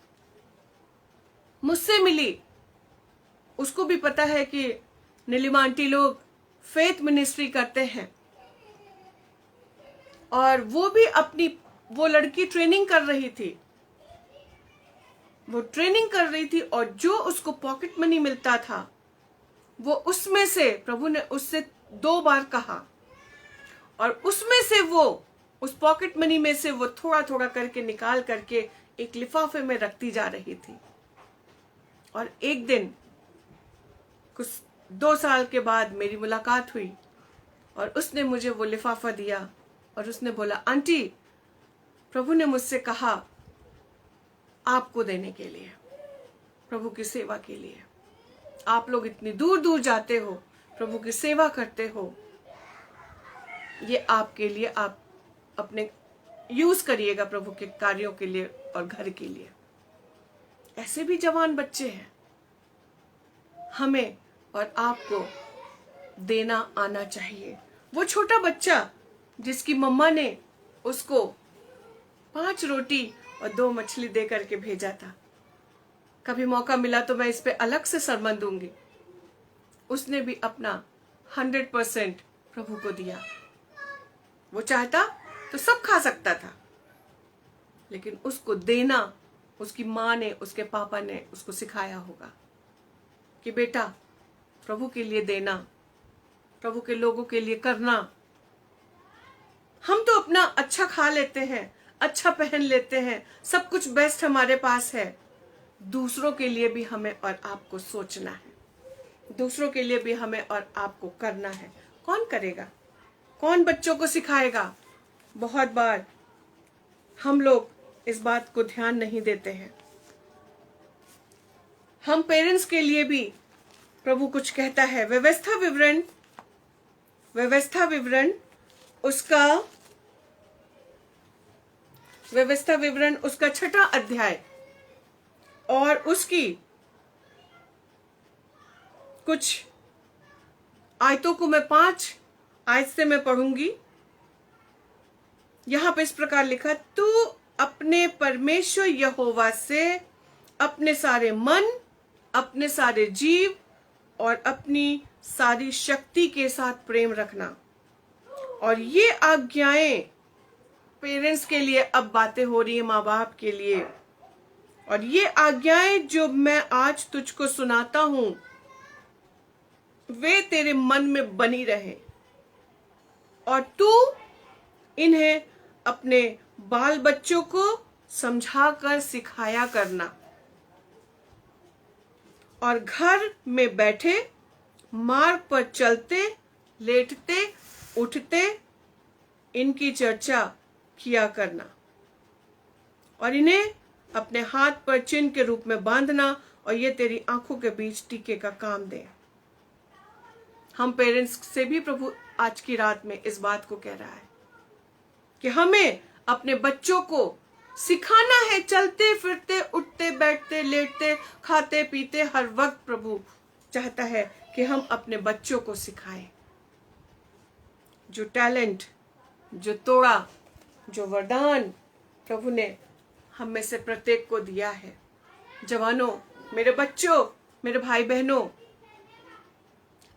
मुझसे मिली, उसको भी पता है कि नीलिमा आंटी लोग फेथ मिनिस्ट्री करते हैं, और वो लड़की ट्रेनिंग कर रही थी, और जो उसको पॉकेट मनी मिलता था वो उसमें से प्रभु ने उससे 2 बार कहा, और उसमें से वो उस पॉकेट मनी में से वो थोड़ा थोड़ा करके निकाल करके एक लिफाफे में रखती जा रही थी। और एक दिन कुछ 2 साल के बाद मेरी मुलाकात हुई, और उसने मुझे वो लिफाफा दिया, और उसने बोला, आंटी प्रभु ने मुझसे कहा आपको देने के लिए, प्रभु की सेवा के लिए। आप लोग इतनी दूर दूर जाते हो, प्रभु की सेवा करते हो, ये आपके लिए, आप अपने यूज करिएगा प्रभु के कार्यों के लिए और घर के लिए। ऐसे भी जवान बच्चे हैं, हमें और आपको देना आना चाहिए। वो छोटा बच्चा जिसकी मम्मा ने उसको 5 रोटी और 2 मछली दे करके भेजा था, कभी मौका मिला तो मैं इस पे अलग से सरमन दूंगी, उसने भी अपना 100% प्रभु को दिया। वो चाहता तो सब खा सकता था, लेकिन उसको देना उसकी माँ ने, उसके पापा ने उसको सिखाया होगा कि बेटा प्रभु के लिए देना, प्रभु के लोगों के लिए करना। हम तो अपना अच्छा खा लेते हैं, अच्छा पहन लेते हैं, सब कुछ बेस्ट हमारे पास है। दूसरों के लिए भी हमें और आपको सोचना है, दूसरों के लिए भी हमें और आपको करना है। कौन करेगा? कौन बच्चों को सिखाएगा? बहुत बार हम लोग इस बात को ध्यान नहीं देते हैं। हम पेरेंट्स के लिए भी प्रभु कुछ कहता है। व्यवस्था विवरण उसका 6वां अध्याय और उसकी कुछ आयतों को मैं 5 आयत से मैं पढ़ूंगी। यहां पे इस प्रकार लिखा, तू अपने परमेश्वर यहोवा से अपने सारे मन, अपने सारे जीव और अपनी सारी शक्ति के साथ प्रेम रखना। और ये आज्ञाएं पेरेंट्स के लिए अब बातें हो रही है, माँ बाप के लिए। और ये आज्ञाएं जो मैं आज तुझको सुनाता हूं, वे तेरे मन में बनी रहे, और तू इन्हें अपने बाल बच्चों को समझाकर सिखाया करना। और घर में बैठे, मार्ग पर चलते, लेटते, उठते इनकी चर्चा किया करना, और इन्हें अपने हाथ पर चिन्ह के रूप में बांधना, और ये तेरी आंखों के बीच टीके का काम दे। हम पेरेंट्स से भी प्रभु आज की रात में इस बात को कह रहा है कि हमें अपने बच्चों को सिखाना है। चलते फिरते, उठते बैठते, लेटते, खाते पीते, हर वक्त प्रभु चाहता है कि हम अपने बच्चों को सिखाएं। जो टैलेंट, जो तोड़ा, जो वरदान प्रभु ने हम में से प्रत्येक को दिया है। जवानों, मेरे बच्चों, मेरे भाई बहनों,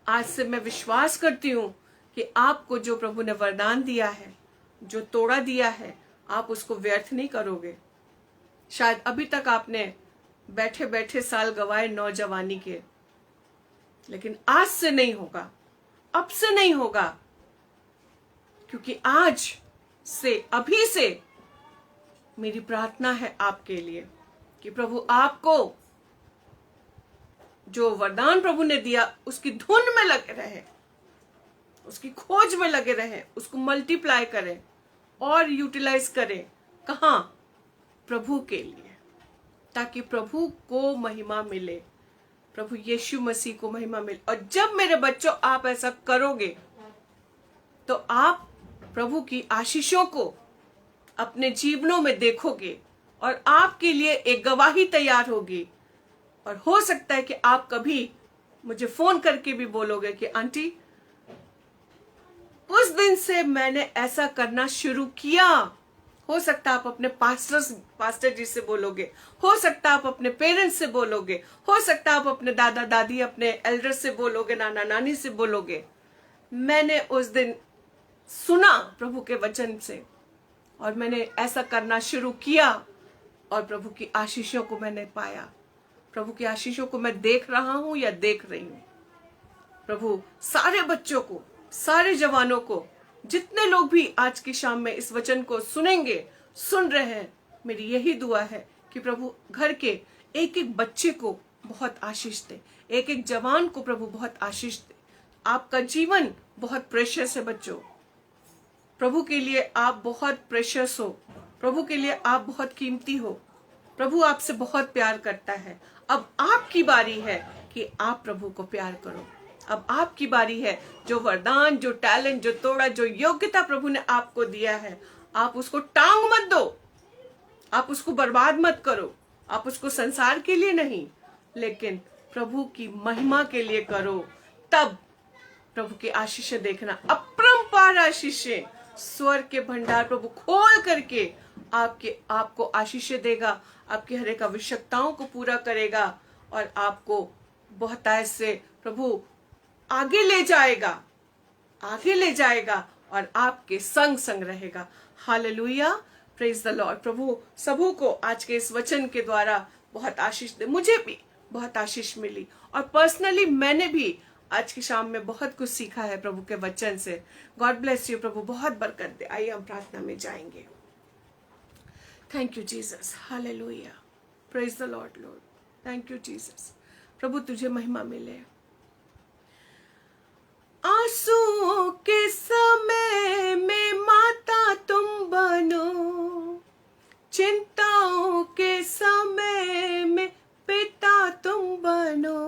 आज से मैं विश्वास करती हूं कि आपको जो प्रभु ने वरदान दिया है, जो तोड़ा दिया है, आप उसको व्यर्थ नहीं करोगे। शायद अभी तक आपने बैठे बैठे साल गवाए नौजवानी के, लेकिन आज से नहीं होगा, अब से नहीं होगा, क्योंकि आज से, अभी से मेरी प्रार्थना है आपके लिए कि प्रभु आपको जो वरदान प्रभु ने दिया उसकी धुन में लगे रहे, उसकी खोज में लगे रहे, उसको मल्टीप्लाई करें और यूटिलाइज करें। कहां? प्रभु के लिए, ताकि प्रभु को महिमा मिले, प्रभु यीशु मसीह को महिमा मिले। और जब मेरे बच्चों आप ऐसा करोगे तो आप प्रभु की आशीषों को अपने जीवनों में देखोगे और आपके लिए एक गवाही तैयार होगी। और हो सकता है कि आप कभी मुझे फोन करके भी बोलोगे कि आंटी, उस दिन से मैंने ऐसा करना शुरू किया। हो सकता है आप अपने पास्टर जी से बोलोगे, हो सकता है आप अपने पेरेंट्स से बोलोगे, हो सकता है आप अपने दादा दादी, अपने एल्डर से बोलोगे, नाना नानी से बोलोगे। मैंने उस दिन सुना प्रभु के वचन से और मैंने ऐसा करना शुरू किया और प्रभु की आशीषों को मैंने पाया। प्रभु की आशीषों को मैं देख रहा हूं या देख रही हूं। प्रभु सारे बच्चों को, सारे जवानों को, जितने लोग भी आज की शाम में इस वचन को सुनेंगे, सुन रहे हैं, मेरी यही दुआ है कि प्रभु घर के एक एक बच्चे को बहुत आशीष दे, एक एक जवान को प्रभु बहुत आशीष दे। आपका जीवन बहुत प्रेशियस है बच्चों। प्रभु के लिए आप बहुत प्रेशियस हो, प्रभु के लिए आप बहुत कीमती हो। प्रभु आपसे बहुत प्यार करता है। अब आपकी बारी है कि आप प्रभु को प्यार करो। अब आपकी बारी है, जो वरदान, जो टैलेंट, जो तोड़ा, जो योग्यता प्रभु ने आपको दिया है, आप उसको टांग मत दो, आप उसको बर्बाद मत करो। आप उसको संसार के लिए नहीं, लेकिन प्रभु की महिमा के लिए करो। तब प्रभु की आशीषें देखना, अपरंपार आशीषें, स्वर्ग के भंडार प्रभु खोल करके आपको आशीषें देगा, आपकी हर एक आवश्यकताओं को पूरा करेगा और आपको बहुतायत से प्रभु आगे ले जाएगा और आपके संग संग रहेगा। Hallelujah, praise the lord. प्रभु सबों को आज के इस वचन के द्वारा बहुत आशीष दे। मुझे भी बहुत आशीष मिली और पर्सनली मैंने भी आज की शाम में बहुत कुछ सीखा है प्रभु के वचन से। God bless you. प्रभु बहुत बरकत दे। आइए हम प्रार्थना में जाएंगे। Thank you Jesus, hallelujah, praise the lord. Lord thank you Jesus. प्रभु तुझे महिमा मिले। आंसुओं के समय में माता तुम बनो, चिंताओं के समय में पिता तुम बनो।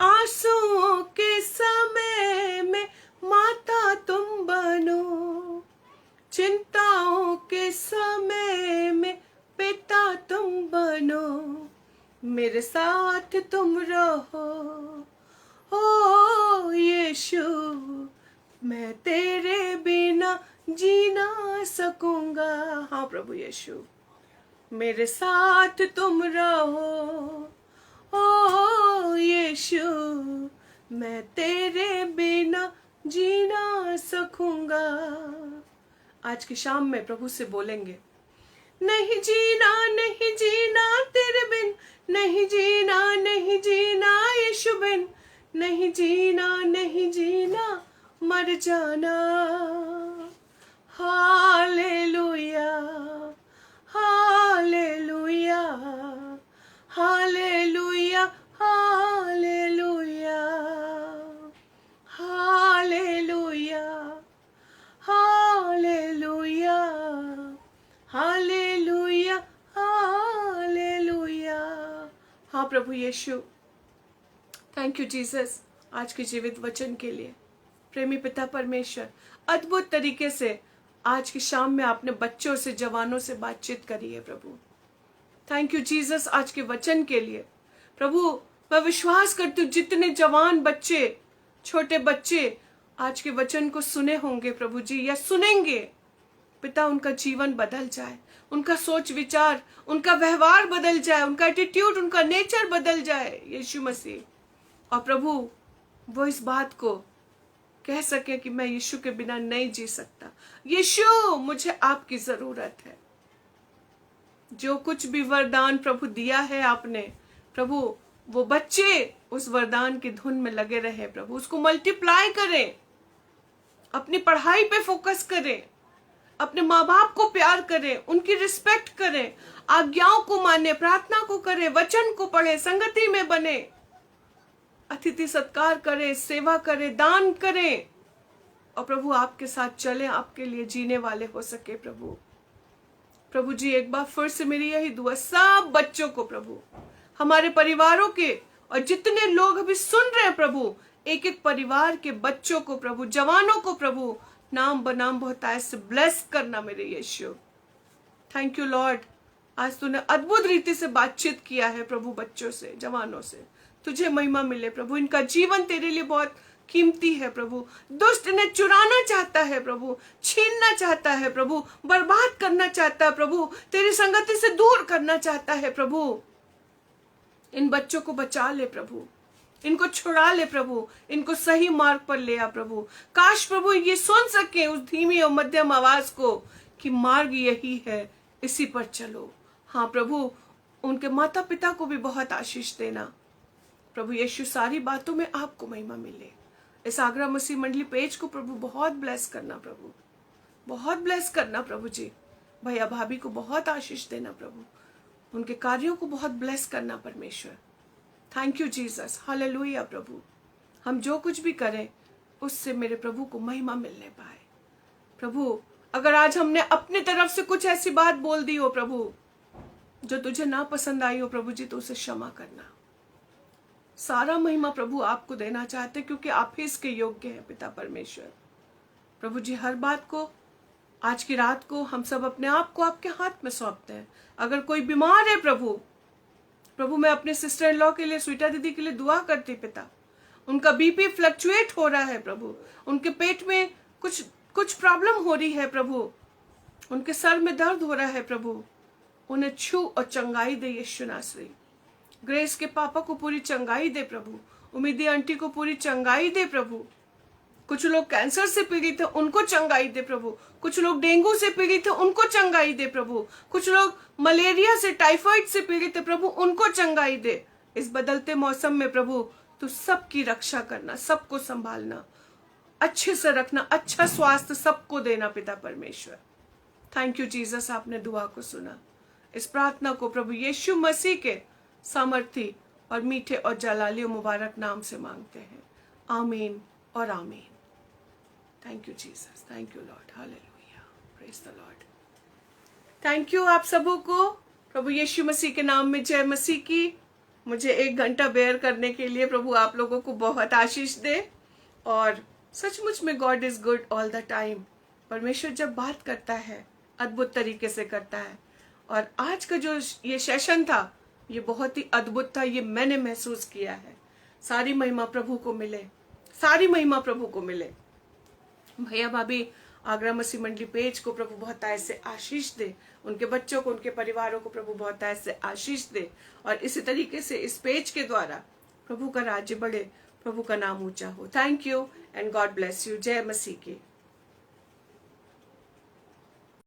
आंसुओं के समय में माता तुम बनो, चिंताओं के समय में पिता तुम बनो। मेरे साथ तुम रहो ओ यीशु, मैं तेरे बिना जी ना सकूंगा। हाँ प्रभु यीशु, मेरे साथ तुम रहो ओ यीशु, मैं तेरे बिना जी ना सकूंगा। आज की शाम में प्रभु से बोलेंगे, नहीं जीना, नहीं जीना तेरे बिन, नहीं जीना, नहीं जीना यीशु बिन, नहीं जीना, नहीं जीना, मर जाना। Hallelujah, hallelujah, hallelujah, hallelujah, hallelujah, hallelujah, hallelujah, hallelujah. हाँ प्रभु यीशु, थैंक यू जीसस आज के जीवित वचन के लिए। प्रेमी पिता परमेश्वर, अद्भुत तरीके से आज की शाम में आपने बच्चों से, जवानों से बातचीत करी है प्रभु। थैंक यू जीसस आज के वचन के लिए। प्रभु मैं विश्वास करती हूँ जितने जवान बच्चे, छोटे बच्चे आज के वचन को सुने होंगे प्रभु जी या सुनेंगे, पिता उनका जीवन बदल जाए, उनका सोच विचार, उनका व्यवहार बदल जाए, उनका एटीट्यूड, उनका नेचर बदल जाए यीशु मसीह। और प्रभु वो इस बात को कह सके कि मैं यीशु के बिना नहीं जी सकता। यीशु मुझे आपकी जरूरत है। जो कुछ भी वरदान प्रभु दिया है आपने, प्रभु वो बच्चे उस वरदान की धुन में लगे रहे प्रभु, उसको मल्टीप्लाई करें, अपनी पढ़ाई पे फोकस करें, अपने माँ बाप को प्यार करें, उनकी रिस्पेक्ट करें, आज्ञाओं को माने, प्रार्थना को करें, वचन को पढ़े, संगति में बने, अतिथि सत्कार करें, सेवा करें, दान करें और प्रभु आपके साथ चलें, आपके लिए जीने वाले हो सके प्रभु। प्रभु जी एक बार फिर से मेरी यही दुआ सब बच्चों को प्रभु, हमारे परिवारों के और जितने लोग अभी सुन रहे हैं प्रभु, एक एक परिवार के बच्चों को प्रभु, जवानों को प्रभु नाम बनाम बहुतायत से ब्लेस करना मेरे यीशु। थैंक यू लॉर्ड, आज तूने अद्भुत रीति से बातचीत किया है प्रभु बच्चों से, जवानों से। तुझे महिमा मिले प्रभु। इनका जीवन तेरे लिए बहुत कीमती है प्रभु। दुष्ट ने चुराना चाहता है प्रभु, छीनना चाहता है प्रभु, बर्बाद करना चाहता है प्रभु, तेरी संगति से दूर करना चाहता है प्रभु। इन बच्चों को बचा ले प्रभु, इनको छुड़ा ले प्रभु, इनको सही मार्ग पर ले आ प्रभु। काश प्रभु ये सुन सके उस धीमी और मध्यम आवाज को कि मार्ग यही है, इसी पर चलो। हाँ प्रभु, उनके माता पिता को भी बहुत आशीष देना प्रभु यीशु। सारी बातों में आपको महिमा मिले। इस आगरा मसीह मंडली पेज को प्रभु बहुत ब्लेस करना प्रभु, बहुत ब्लेस करना प्रभु जी। भैया भाभी को बहुत आशीष देना प्रभु, उनके कार्यों को बहुत ब्लेस करना परमेश्वर। थैंक यू जीसस, हालेलुया प्रभु। हम जो कुछ भी करें उससे मेरे प्रभु को महिमा मिलने पाए प्रभु। अगर आज हमने अपनी तरफ से कुछ ऐसी बात बोल दी हो प्रभु जो तुझे ना पसंद आई हो प्रभु जी, तो उसे क्षमा करना। सारा महिमा प्रभु आपको देना चाहते क्योंकि आप ही इसके योग्य हैं पिता परमेश्वर। प्रभु जी हर बात को, आज की रात को हम सब अपने आप को आपके हाथ में सौंपते हैं। अगर कोई बीमार है प्रभु, प्रभु मैं अपने सिस्टर इन लॉ के लिए, स्वीटा दीदी के लिए दुआ करती पिता। उनका बीपी फ्लक्चुएट हो रहा है प्रभु, उनके पेट में कुछ प्रॉब्लम हो रही है प्रभु, उनके सर में दर्द हो रहा है प्रभु। उन्हें छू और चंगाई दे यीशु नासरी। ग्रेस के पापा को पूरी चंगाई दे प्रभु, उम्मीदी आंटी को पूरी चंगाई दे प्रभु। कुछ लोग कैंसर से पीड़ित थे, उनको चंगाई दे प्रभु। कुछ लोग डेंगू से पीड़ित थे, उनको चंगाई दे प्रभु। कुछ लोग मलेरिया से, टाइफाइड से पीड़ित थे प्रभु, उनको चंगाई दे। इस बदलते मौसम में प्रभु तू सबकी रक्षा करना, सबको संभालना, अच्छे से रखना, अच्छा स्वास्थ्य सबको देना पिता परमेश्वर। थैंक यू जीसस, आपने दुआ को सुना। इस प्रार्थना को प्रभु यीशु मसीह के सामर्थी और मीठे और जलाली और मुबारक नाम से मांगते हैं, आमीन और आमीन। Thank you Jesus, thank you Lord, hallelujah, praise the Lord. Thank you आप सबों को प्रभु यीशु मसीह के नाम में जय मसीह की। मुझे 1 घंटा बेयर करने के लिए प्रभु आप लोगों को बहुत आशीष दे। और सचमुच में God is good all the time. परमेश्वर जब बात करता है अद्भुत तरीके से करता है। और आज का जो ये सेशन था ये बहुत ही अद्भुत था, ये मैंने महसूस किया है। सारी महिमा प्रभु को मिले, सारी महिमा प्रभु को मिले। भैया भाभी आगरा मसीह मंडली पेज को प्रभु बहुत ऐसे आशीष दे, उनके बच्चों को, उनके परिवारों को प्रभु बहुत ऐसे आशीष दे। और इसी तरीके से इस पेज के द्वारा प्रभु का राज्य बढ़े, प्रभु का नाम ऊंचा हो। Thank you and God bless you. जय मसीह की।